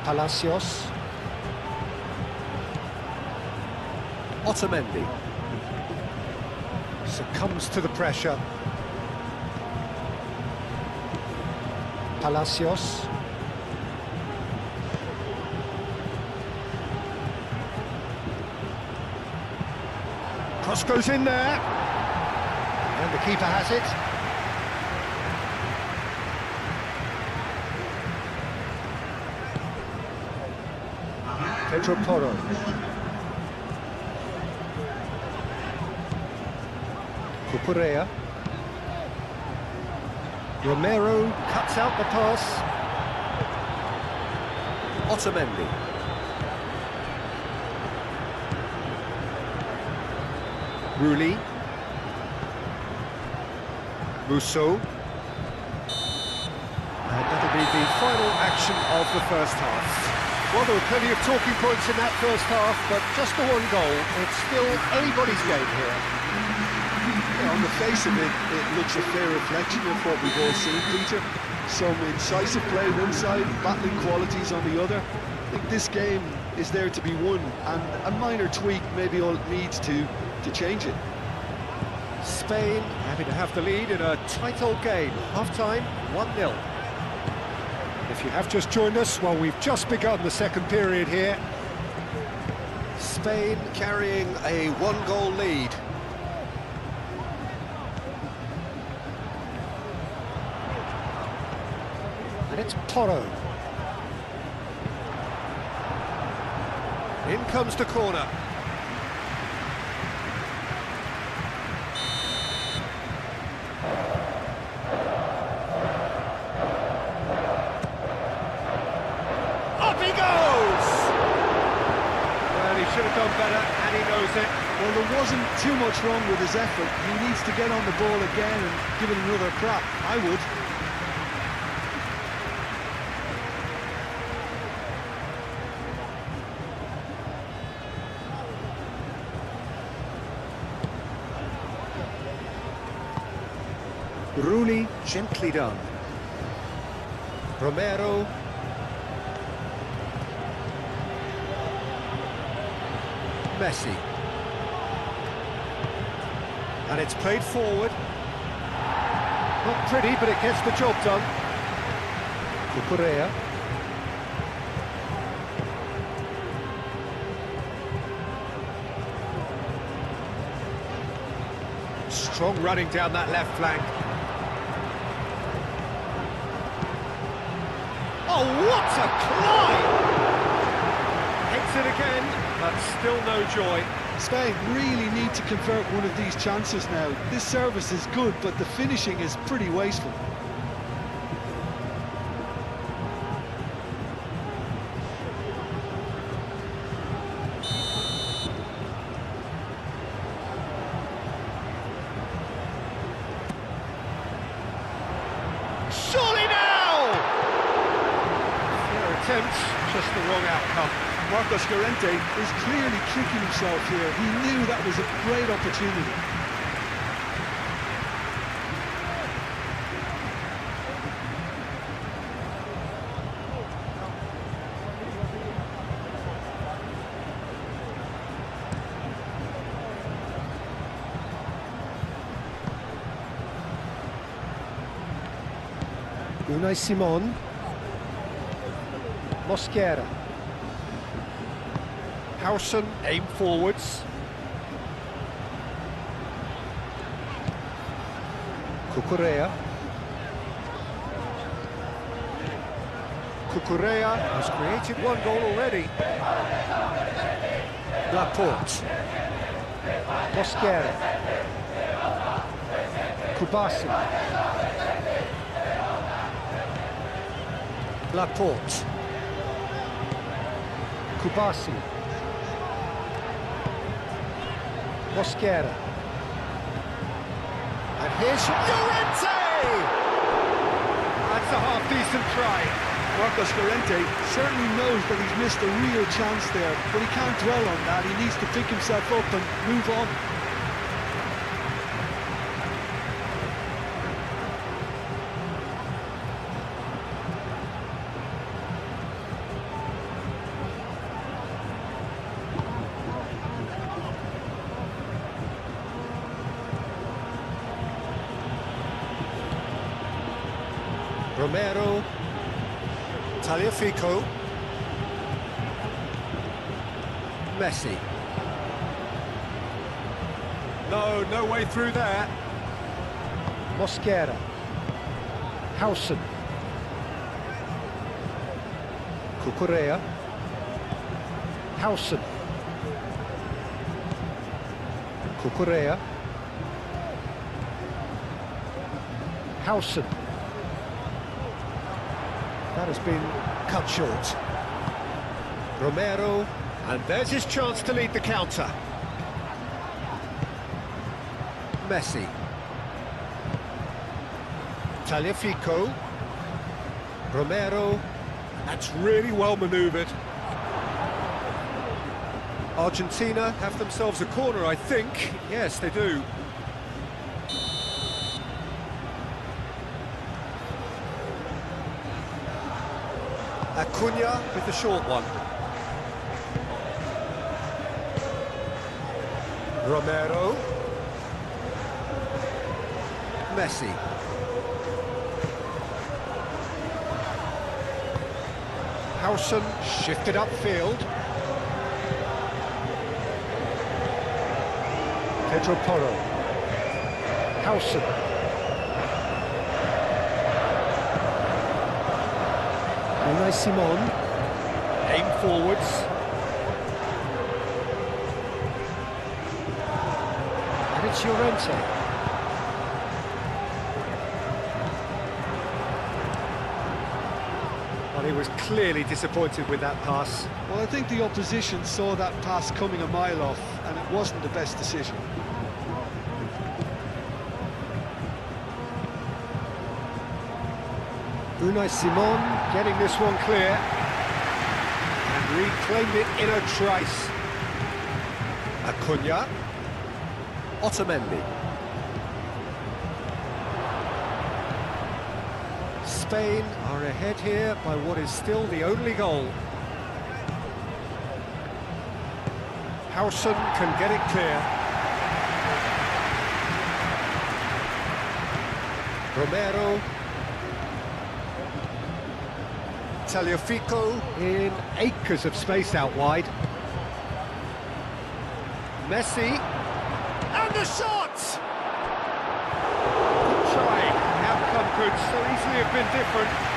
Palacios. Otamendi. Succumbs to the pressure. Palacios. Cross goes in there. And the keeper has it. Pedro Porro. Cucurella. Romero cuts out the pass. Otamendi. Rulli. Musso. And that'll be the final action of the first half. Well, there were plenty of talking points in that first half, but just the one goal. It's still anybody's game here. Yeah, on the face of it, it looks a fair reflection of what we've all seen, Peter. Some incisive play one side, battling qualities on the other. I think this game is there to be won, and a minor tweak maybe all it needs to change it. Spain happy to have the lead in a tight old game. Half-time, 1-0. If you have just joined us, well, we've just begun the second period here. Spain carrying a one-goal lead. And it's Porro. In comes the corner. Up he goes! Well, he should have done better, and he knows it. Well, there wasn't too much wrong with his effort. He needs to get on the ball again and give it another crack. I would. Rulli, gently done. Romero. Messi. And it's played forward. Not pretty, but it gets the job done. Cucurella. Strong running down that left flank. Oh, what a climb! Hits it again, but still no joy. Spain really need to convert one of these chances now. This service is good, but the finishing is pretty wasteful. Surely now! Fair attempt, just the wrong outcome. Marcos Llorente is clearly kicking himself here. He knew that was a great opportunity. Unai Simon. Mosquera. Howson aim forwards. Cucurella. Cucurella has created one goal already. Laporte. Mosquera. Kubasi. Laporte. Kubasi. Mosquera. And here's Llorente! That's a half-decent try. Marcos Llorente certainly knows that he's missed a real chance there, but he can't dwell on that. He needs to pick himself up and move on. Romero. Tagliafico. Messi. No way through there. Mosquera. Howson. Cucurella. Howson. Cucurella. Howson. That has been cut short. Romero, and there's his chance to lead the counter. Messi. Tagliafico. Romero. That's really well manoeuvred. Argentina have themselves a corner, I think. Yes, they do. Acuna with the short one. Romero. Messi. Howson shifted upfield. Pedro Porro. Howson. Unai Simon. Aim forwards. And it's Llorente. Well, he was clearly disappointed with that pass. Well, I think the opposition saw that pass coming a mile off, and it wasn't the best decision. Unai Simon Getting this one clear. And reclaimed it in a trice. Acuna. Otamendi. Spain are ahead here by what is still the only goal. Howson can get it clear. Romero. Tagliafico in acres of space out wide. Messi. And the shot! Good try. The outcome could so easily have been different.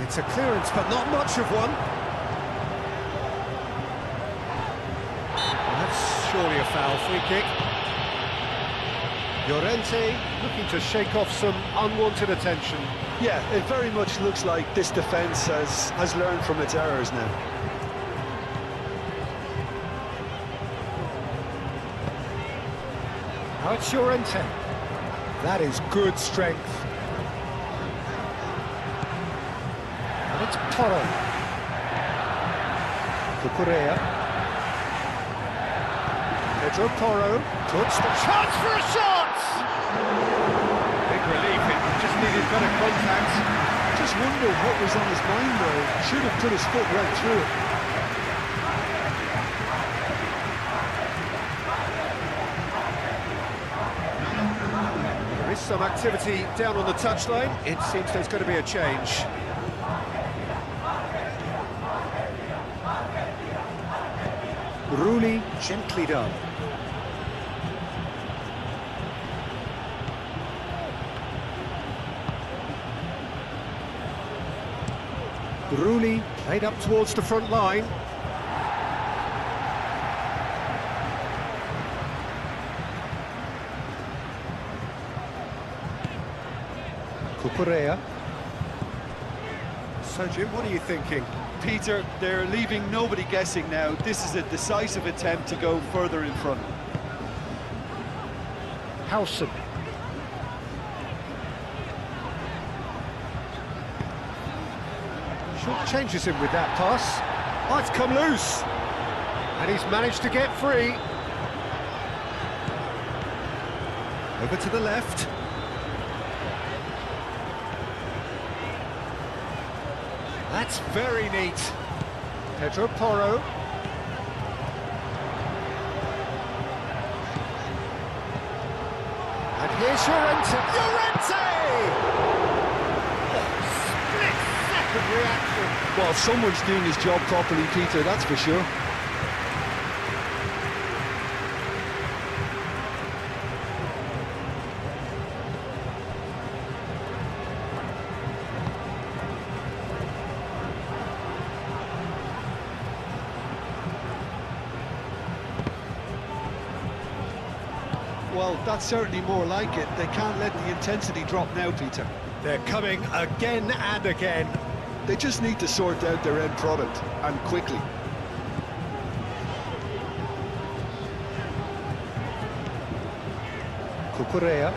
It's a clearance, but not much of one. That's surely a foul. Free kick. Llorente looking to shake off some unwanted attention. Yeah, it very much looks like this defence has learned from its errors now. Now it's Llorente. That is good strength. it's Porro. Cucurella. Pedro Porro puts the chance for a shot! Big relief, it just needed better contact. Just wonder what was on his mind there. Should have put his foot right through it. There is some activity down on the touchline. It seems there's going to be a change. Rooney, gently done. Rooney laid up towards the front line. Cucurella. So, Jim, what are you thinking? Peter, they're leaving nobody guessing now. This is a decisive attempt to go further in front. Howson. Short changes him with that pass. Oh, it's come loose. And he's managed to get free. Over to the left. That's very neat. Pedro Porro. And here's Llorente. Split-second reaction. Well, someone's doing his job properly, Peter, that's for sure. Well, that's certainly more like it. They can't let the intensity drop now, Peter. They're coming again and again. They just need to sort out their end product, and quickly. Cucurella.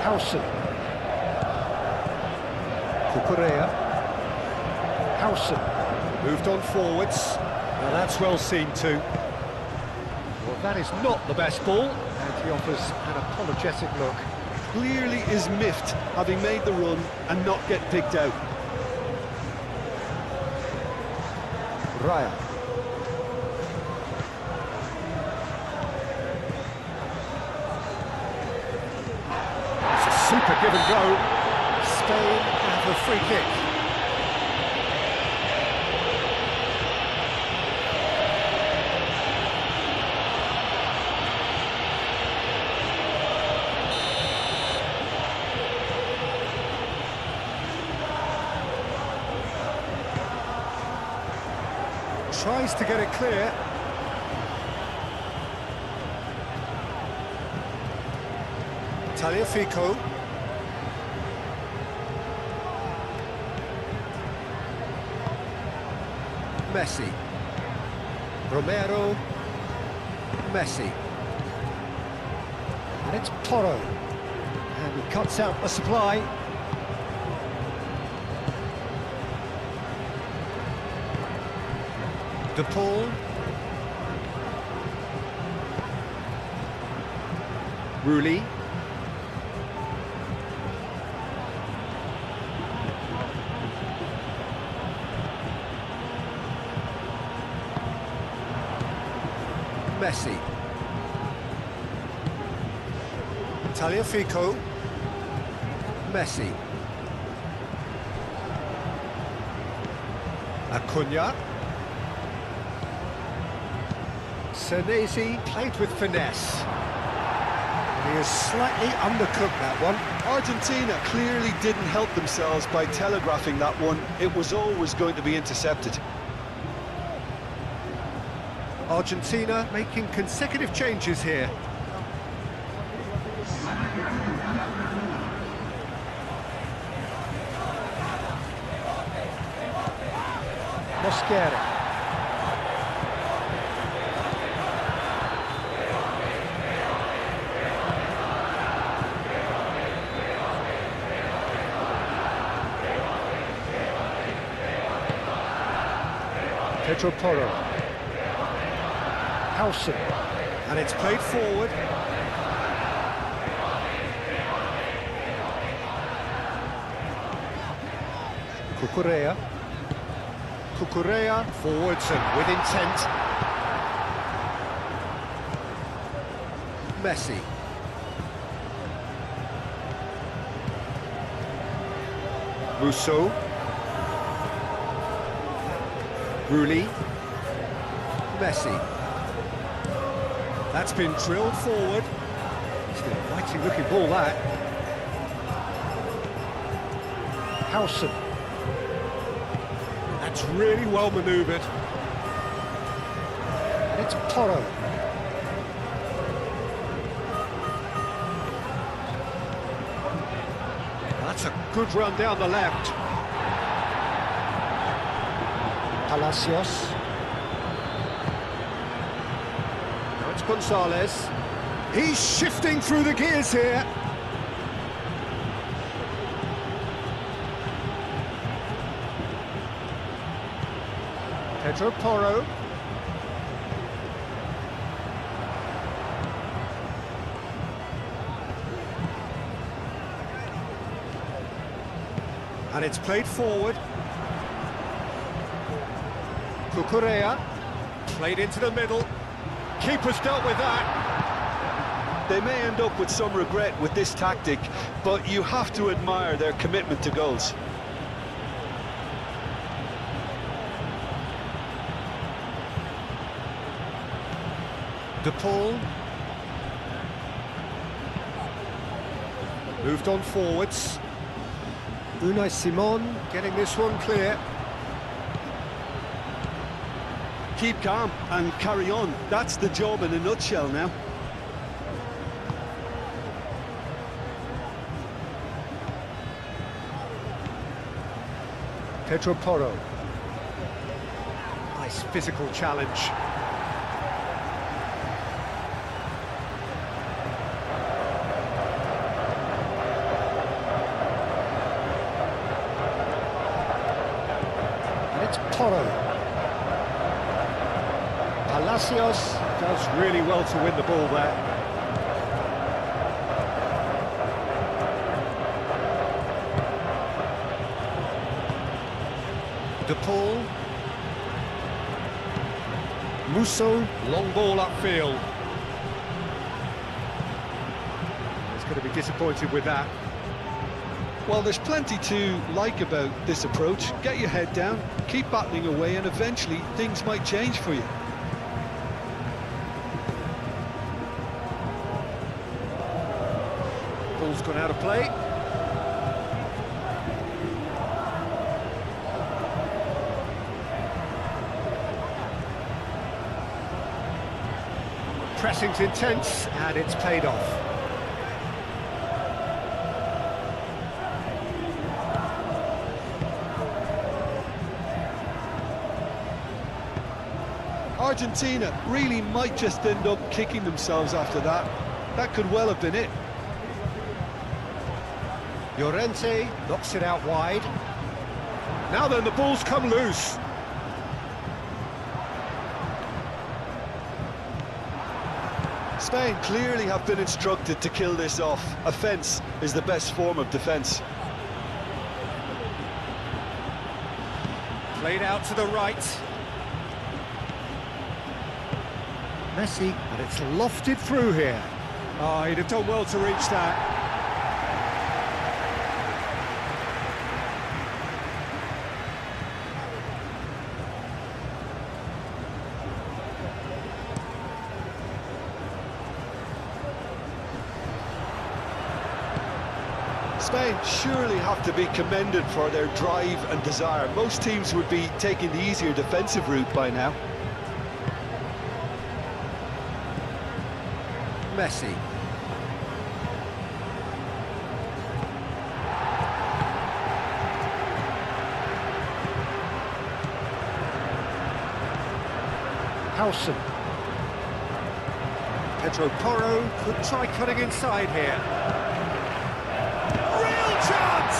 Howson. Cucurella. Howson. Moved on forwards. Now that's well seen too. Well, that is not the best ball, and he offers an apologetic look. Clearly is miffed, having made the run and not get picked out. Raya. It's a super give and go. Spain have a free kick. Tries to get it clear. Tagliafico. Messi. Romero. Messi. And it's Porro. And he cuts out the supply. De Paul. Rooney. Messi. Tagliafico. Messi. Acuna. Senesi played with finesse. He has slightly undercooked that one. Argentina clearly didn't help themselves by telegraphing that one. It was always going to be intercepted. Argentina making consecutive changes here. Mosquera. Pedro Porro. Howson. And it's played forward. Cucurella. Cucurella forwards and with intent. Messi. Musso. Rulli. Messi. That's been drilled forward. It's an inviting looking ball, that. Howson. That's really well manoeuvred. And it's Porro. That's a good run down the left. Palacios. Now it's Gonzalez. He's shifting through the gears here. Pedro Porro. And it's played forward. Cucurella. Played into the middle. Keeper's dealt with that. They may end up with some regret with this tactic, but you have to admire their commitment to goals. De Paul. Moved on forwards. Unai Simon. Getting this one clear. Keep calm and carry on. That's the job in a nutshell now. Pedro Porro. Nice physical challenge. And it's Porro. Palacios does really well to win the ball there. De Paul. Musso, long ball upfield. He's going to be disappointed with that. Well, there's plenty to like about this approach. Get your head down, keep battling away, and eventually things might change for you. Ball's gone out of play. Pressing's intense, and it's paid off. Argentina really might just end up kicking themselves after that. That could well have been it. Llorente knocks it out wide. Now then, the ball's come loose. Spain clearly have been instructed to kill this off. Offence is the best form of defence. Played out to the right. Messi. And it's lofted through here. Oh, he'd have done well to reach that. Spain surely have to be commended for their drive and desire. Most teams would be taking the easier defensive route by now. Messi. Howson. Pedro Porro could try cutting inside here. Real chance!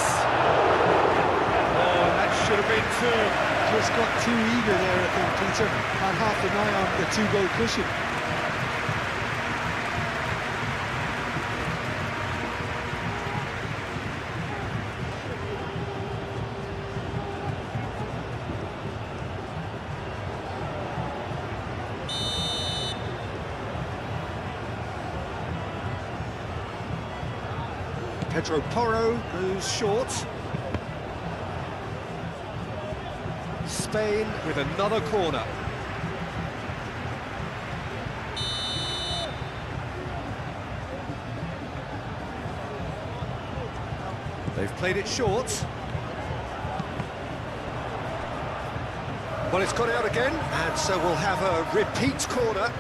Oh, that should have been two. just got too eager there, I think, Peter, and half an eye on the two-goal cushion. Pedro Porro goes short. Spain with another corner. They've played it short. Well, it's gone out again, and so we'll have a repeat corner.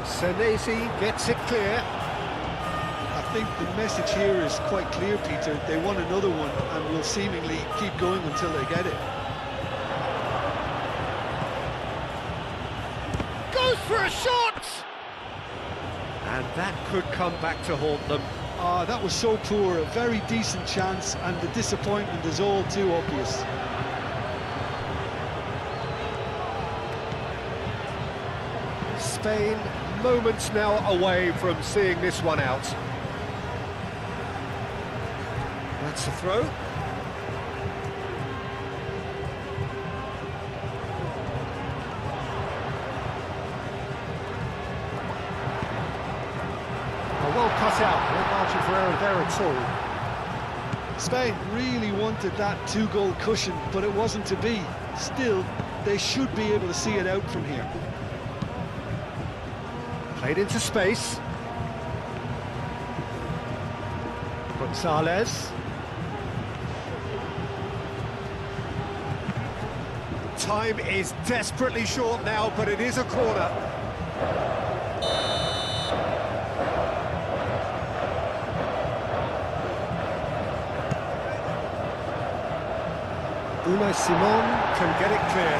Senesi gets it clear. I think the message here is quite clear, Peter. They want another one and will seemingly keep going until they get it. Goes for a shot! And that could come back to haunt them. That was so poor, a very decent chance, and the disappointment is all too obvious. Spain moments now away from seeing this one out. That's a throw. Well cut out, no margin for error there at all. Spain really wanted that two-goal cushion, but it wasn't to be. Still, they should be able to see it out from here. Played into space. Gonzalez. Time is desperately short now, but it is a corner. Unai Simon can get it clear.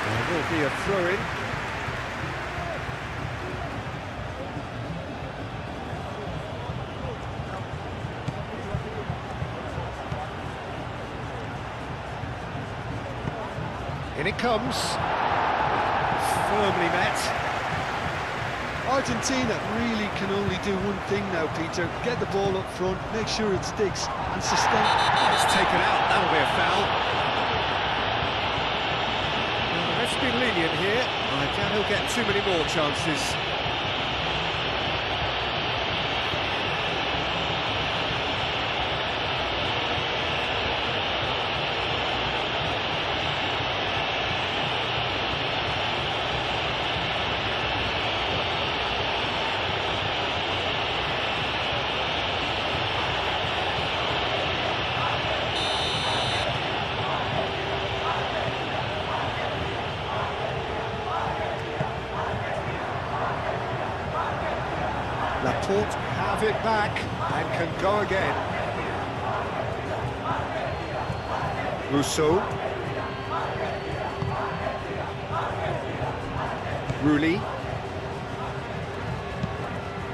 There will be a throw-in. In it comes, firmly met. Argentina really can only do one thing now, Peter. Get the ball up front, make sure it sticks, and sustain. Oh, it's taken out, that'll be a foul. Let's be lenient here. I doubt he'll get too many more chances. Laporte have it back and can go again. Rousseau. Rulli.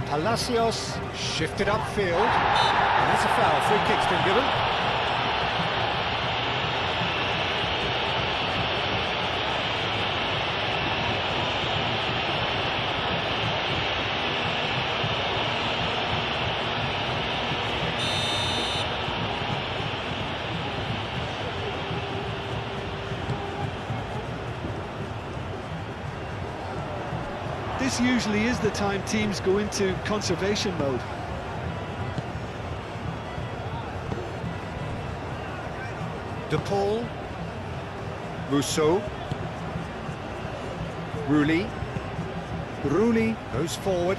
Palacios shifted upfield. And that's a foul. Free kick's been given. This usually is the time teams go into conservation mode. De Paul. Rousseau. Rulli. Rulli goes forward.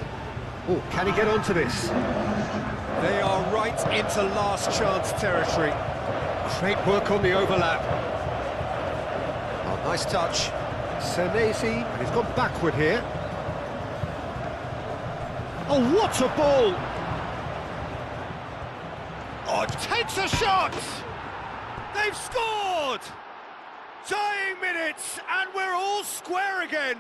Oh, can he get onto this? They are right into last chance territory. Great work on the overlap. Oh, nice touch. Senesi, and he's gone backward here. Oh, what a ball! Oh, takes a shot! They've scored! Dying minutes, and we're all square again.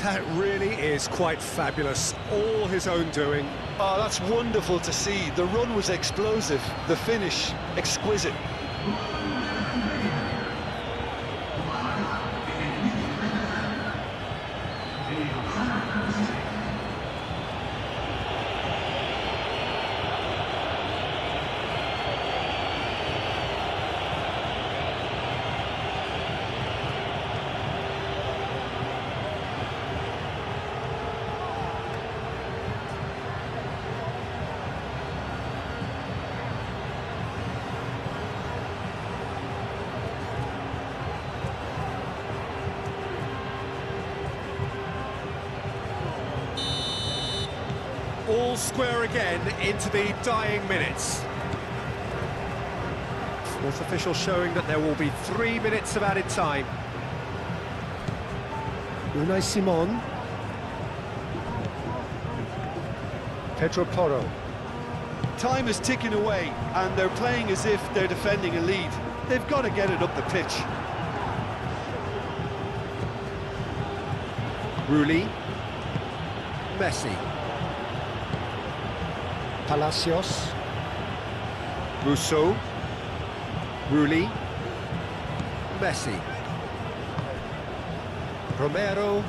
That really is quite fabulous. All his own doing. Oh, that's wonderful to see. The run was explosive, the finish exquisite. All square again into the dying minutes. Fourth official showing that there will be 3 minutes of added time. Unai Simon. Pedro Porro. Time is ticking away, and they're playing as if they're defending a lead. They've got to get it up the pitch. Rulli. Messi. Palacios. Rousseau. Rulli. Messi. Romero.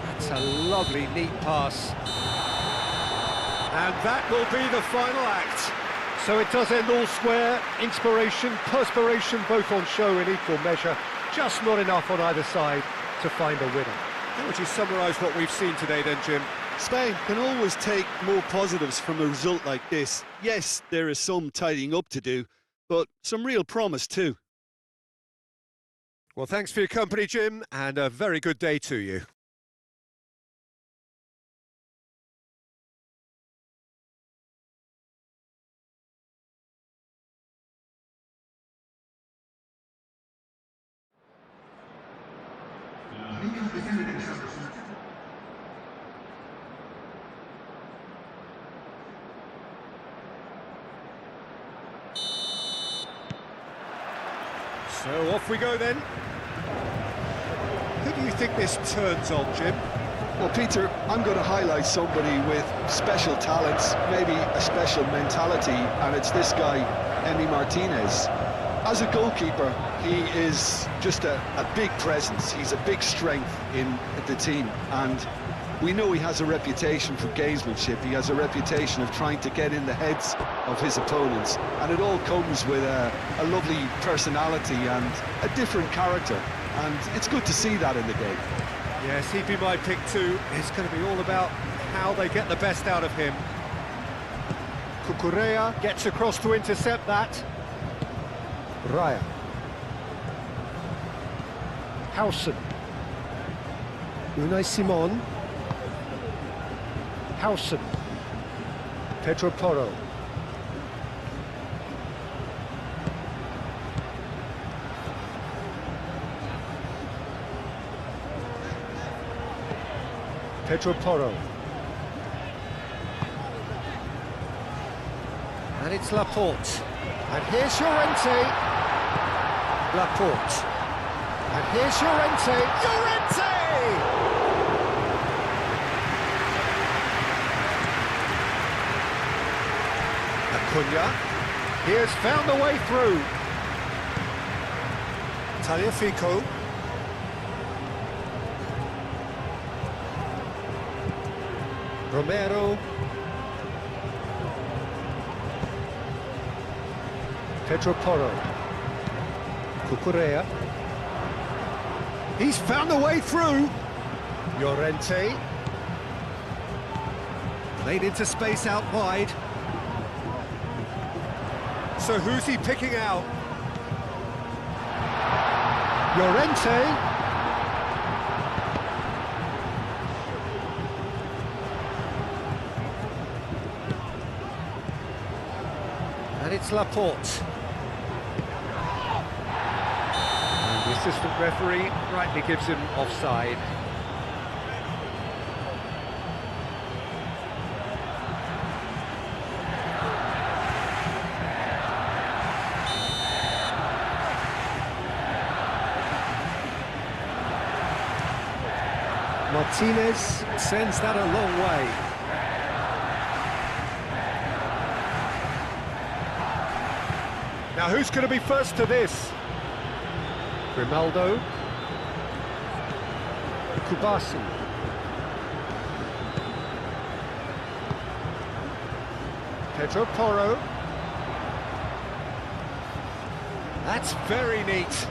That's a lovely, neat pass. And that will be the final act. So it does end all square. Inspiration, perspiration, both on show in equal measure. Just not enough on either side to find a winner. How would you summarise what we've seen today then, Jim? Spain can always take more positives from a result like this. Yes, there is some tidying up to do, but some real promise too. Well, thanks for your company, Jim, and a very good day to you. So off we go then. Who do you think this turns on, Jim? Well, Peter, I'm going to highlight somebody with special talents, maybe a special mentality, and it's this guy, Emi Martinez. As a goalkeeper, he is just a big presence. He's a big strength in the team, and we know he has a reputation for gamesmanship. He has a reputation of trying to get in the heads of his opponents, and it all comes with a lovely personality and a different character, and it's good to see that in the game. Yes, he'd be my pick too. It's going to be all about how they get the best out of him. Cucurella gets across to intercept that. Raya. Howson. Unai Simon. Howson. Pedro Porro. Pedro Porro. And it's Laporte. And here's Llorente. Laporte. And here's Llorente. Llorente! Acuna. He has found a way through. Tagliafico. Romero. Pedro Porro. Cucurella. He's found a way through. Llorente. Played into space out wide. So who's he picking out? Llorente. And it's Laporte. And the assistant referee rightly gives him offside. Martinez sends that a long way. Now who's going to be first to this? Grimaldo. Kubasi. Pedro Porro. That's very neat.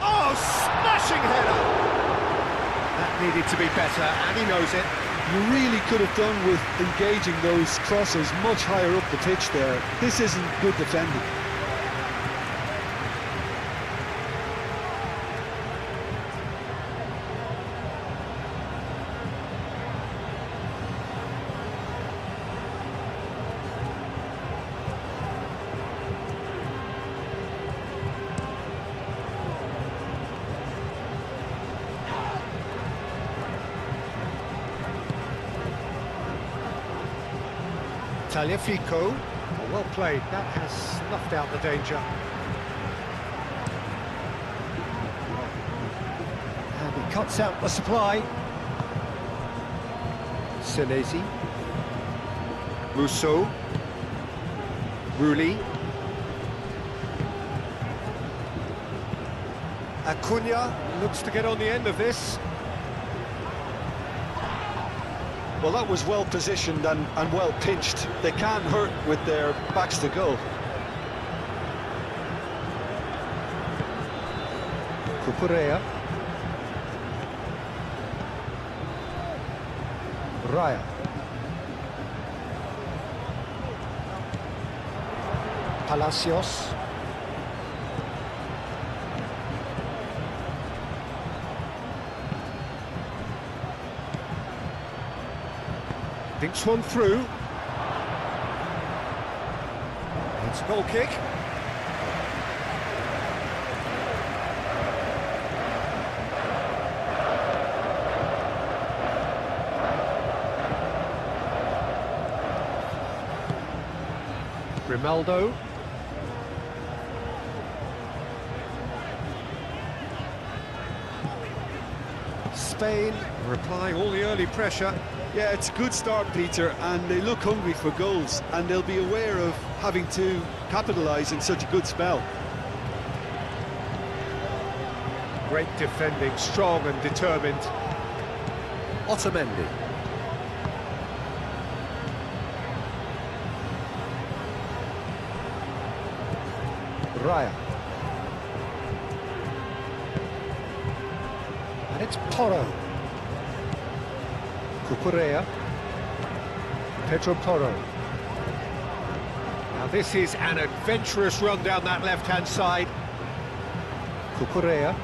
Oh, smashing header! That needed to be better, and he knows it. You really could have done with engaging those crosses much higher up the pitch there. This isn't good defending. Tagliafico, well played, that has snuffed out the danger. And he cuts out the supply. Senesi. Rousseau. Rulli. Acuna looks to get on the end of this. Well, that was well positioned and well pitched. They can't hurt with their backs to goal. Cucurella. Raya. Palacios. Thinks one through. It's a goal kick. Grimaldo. Spain replying all the early pressure. Yeah, it's a good start, Peter, and they look hungry for goals, and they'll be aware of having to capitalise in such a good spell. Great defending, strong and determined. Otamendi. Raya. And it's Porro. Cucurella. Pedro Porro. Now this is an adventurous run down that left-hand side. Cucurella.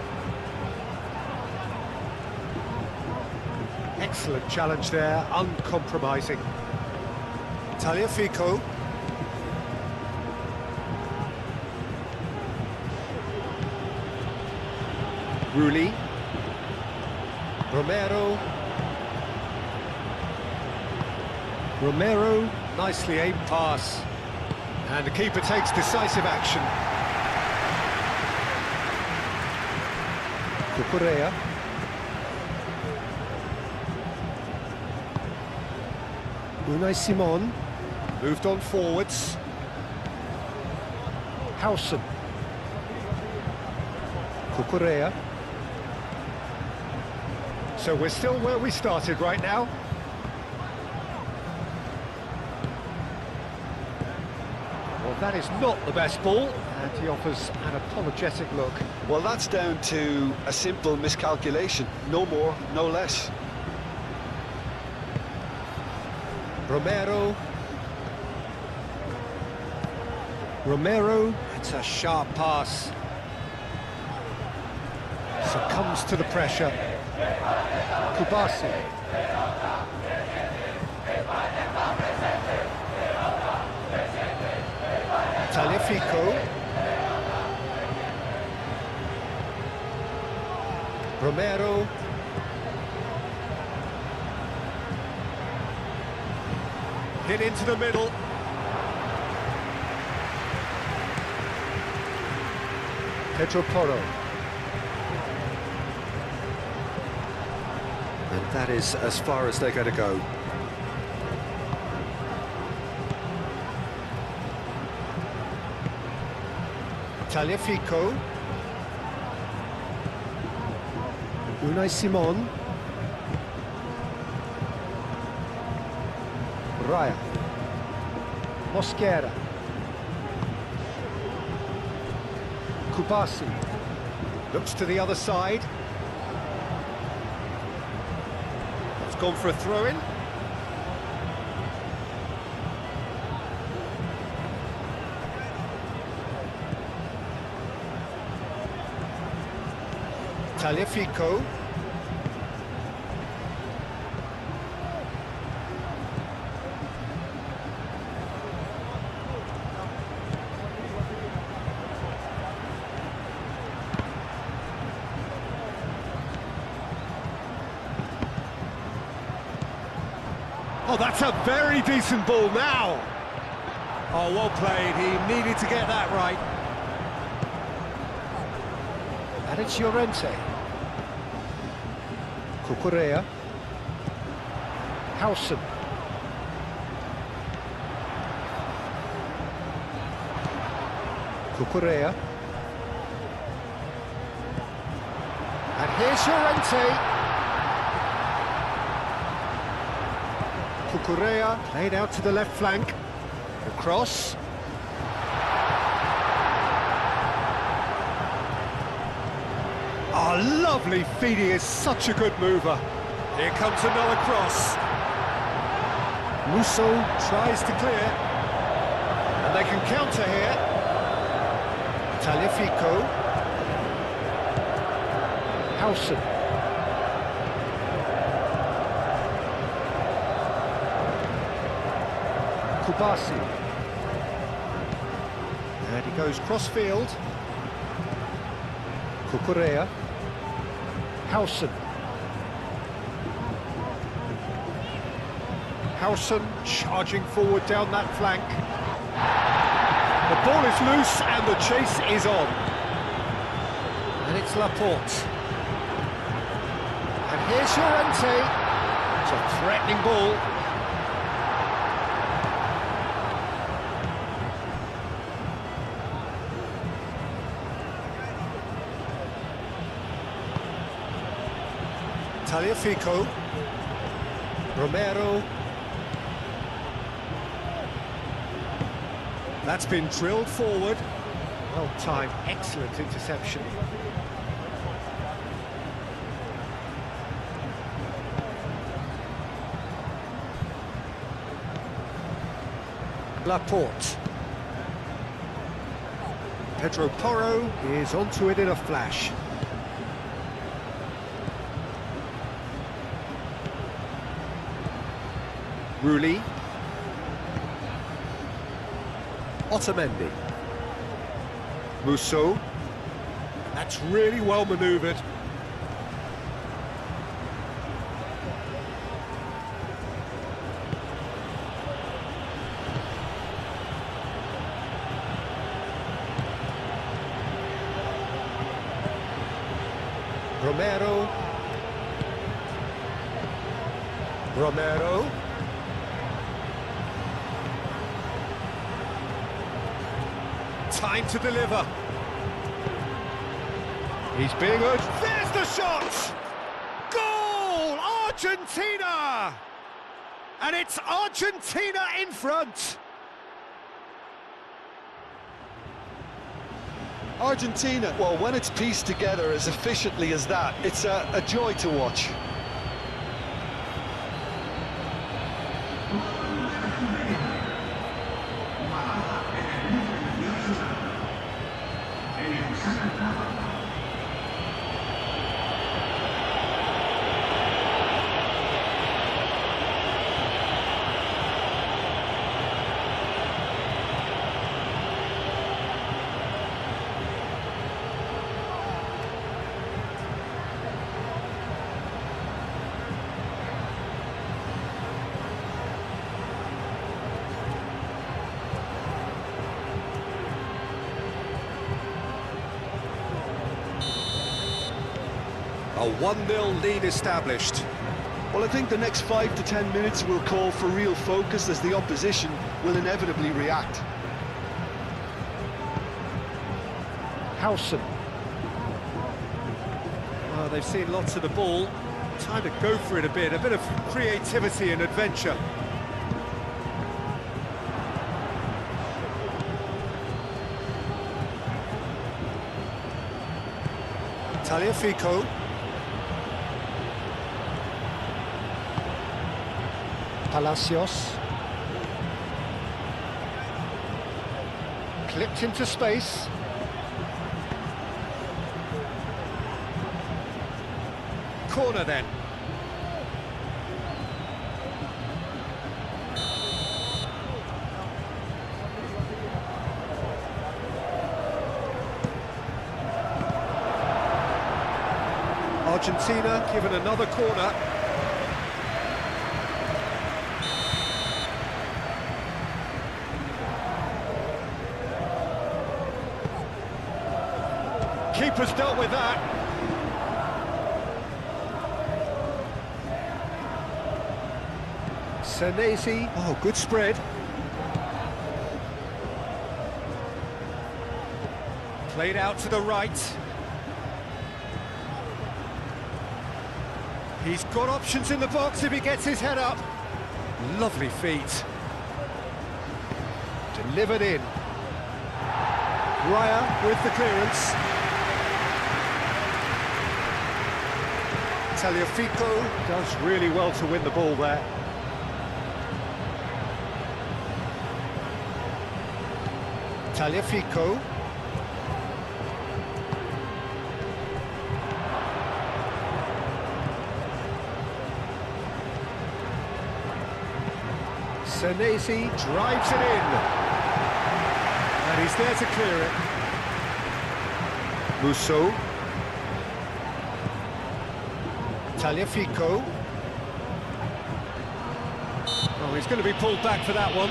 Excellent challenge there, uncompromising. Tagliafico. Rulli. Romero. Romero, nicely aimed pass. And the keeper takes decisive action. Cucurella. Unai Simon. Moved on forwards. Howson. Cucurella. So we're still where we started right now. Well, that is not the best ball, and he offers an apologetic look. Well, that's down to a simple miscalculation. No more, no less. Romero. Romero, it's a sharp pass. Succumbs to the pressure. Kubasi. Tagliafico. Romero. Hit into the middle. Pedro Porro. And that is as far as they're going to go. Tagliafico. Unai Simon. Raya. Mosquera. Kubasi. Looks to the other side. It's gone for a throw-in. Tagliafico. Oh, that's a very decent ball now. Oh, well played. He needed to get that right. And it's Llorente. Cucurella. Howson. Cucurella. And here's Llorente. Cucurella played out to the left flank. The cross. Oh, lovely feed. He is such a good mover. Here comes another cross. Musso tries to clear. And they can counter here. Tagliafico. Howson. Kubasi. And he goes cross-field. Cucurella. Howson. Howson charging forward down that flank. The ball is loose and the chase is on. And it's Laporte. And here's Llorente. It's a threatening ball. Tagliafico. Romero. That's been drilled forward. Well timed, excellent interception. Laporte. Pedro Porro is onto it in a flash. Rulli. Otamendi. Musso. That's really well manoeuvred. Romero. Romero. Time to deliver. He's being urged. There's the shot! Goal! Argentina! And it's Argentina in front. Argentina, well, when it's pieced together as efficiently as that, it's a joy to watch. A 1-0 lead established. Well, I think the next 5 to 10 minutes will call for real focus as the opposition will inevitably react. Howson. Well, they've seen lots of the ball. Time to go for it a bit of creativity and adventure. Tagliafico. Palacios. Clipped into space. Corner then. Argentina given another corner. Keeper's dealt with that. Senesi, oh, good spread. Played out to the right. He's got options in the box if he gets his head up. Lovely feet. Delivered in. Raya with the clearance. Tagliafico does really well to win the ball there. Tagliafico. Senesi drives it in. And he's there to clear it. Musso. Tagliafico. Oh, he's going to be pulled back for that one.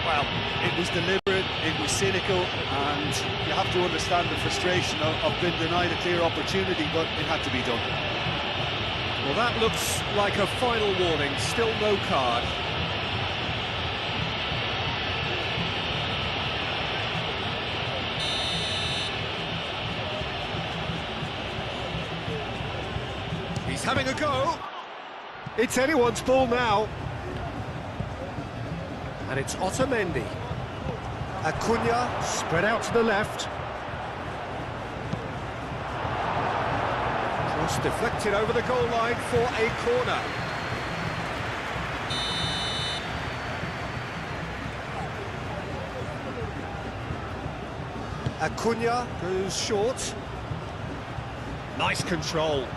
Well, it was deliberate, it was cynical, and you have to understand the frustration of being denied a clear opportunity, but it had to be done. Well, that looks like a final warning, still no card. He's having a go. It's anyone's ball now. And it's Otamendi. Acuna spread out to the left. Cross deflected over the goal line for a corner. Acuna goes short. Nice control.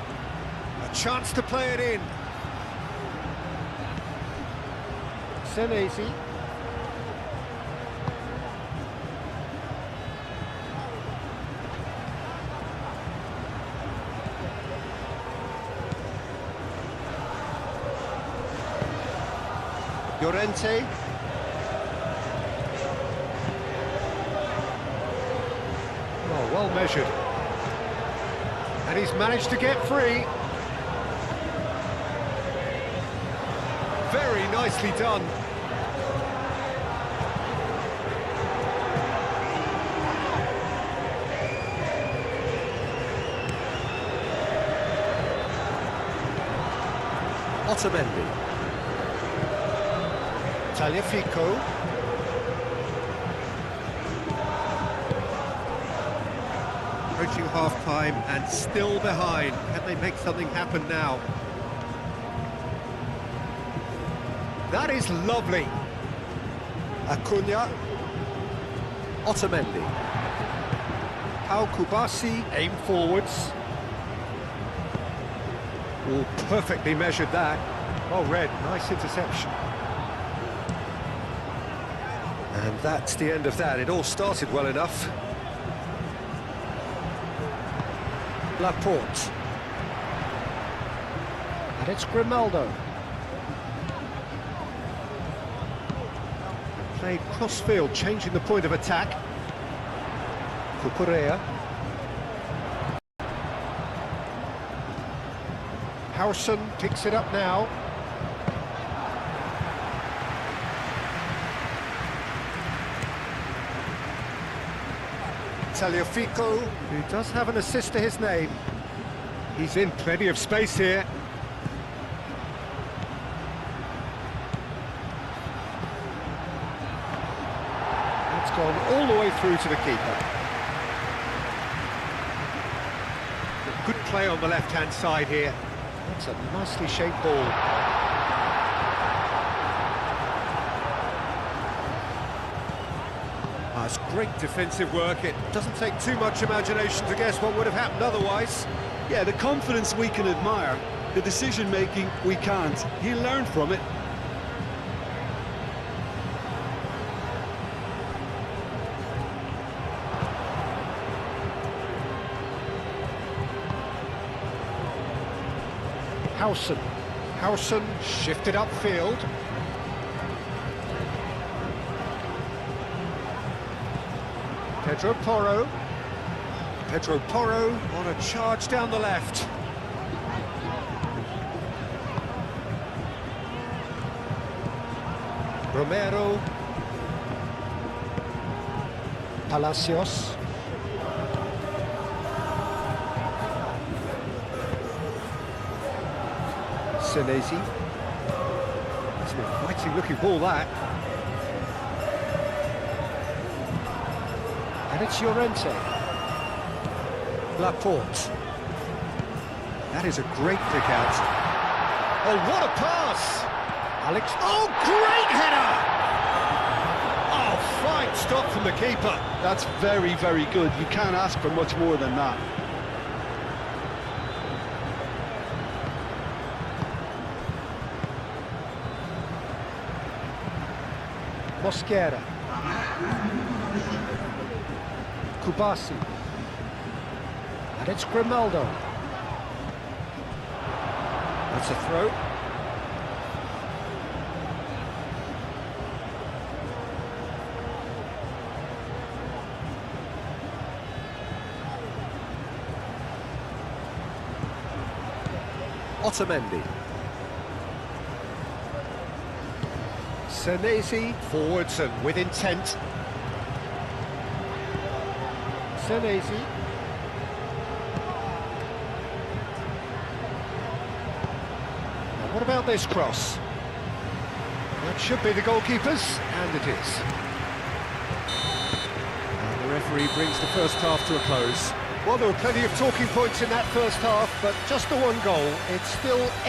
A chance to play it in. Senesi. Llorente. Oh, well measured. And he's managed to get free. Very nicely done. Otamendi. Tagliafico. Approaching half-time and still behind. Can they make something happen now? That is lovely. Acuna. Otamendi. Pau Kubasi, aim forwards. Oh, perfectly measured that. Well read, nice interception. And that's the end of that. It all started well enough. Laporte. And it's Grimaldo. Played cross-field, changing the point of attack. Cucurella. Howson picks it up now. Tagliafico, who does have an assist to his name. He's in plenty of space here. It's gone all the way through to the keeper. Good play on the left-hand side here. That's a nicely shaped ball. That's great defensive work. It doesn't take too much imagination to guess what would have happened otherwise. Yeah, the confidence we can admire, the decision-making we can't. He'll learn from it. Howson shifted upfield. Pedro Porro on a charge down the left. Romero. Palacios. Senesi. It's an inviting looking ball, that. And it's Llorente. Laporte. That is a great pick out. Oh, what a pass! Alex. Oh, great header! Oh, fine stop from the keeper. That's very, very good. You can't ask for much more than that. Mosquera. Kubasi. And it's Grimaldo. That's a throw. Otamendi. Senesi forwards and with intent. Senesi. Now what about this cross? That should be the goalkeeper's, and it is. And the referee brings the first half to a close. Well, there were plenty of talking points in that first half, but just the one goal. It's still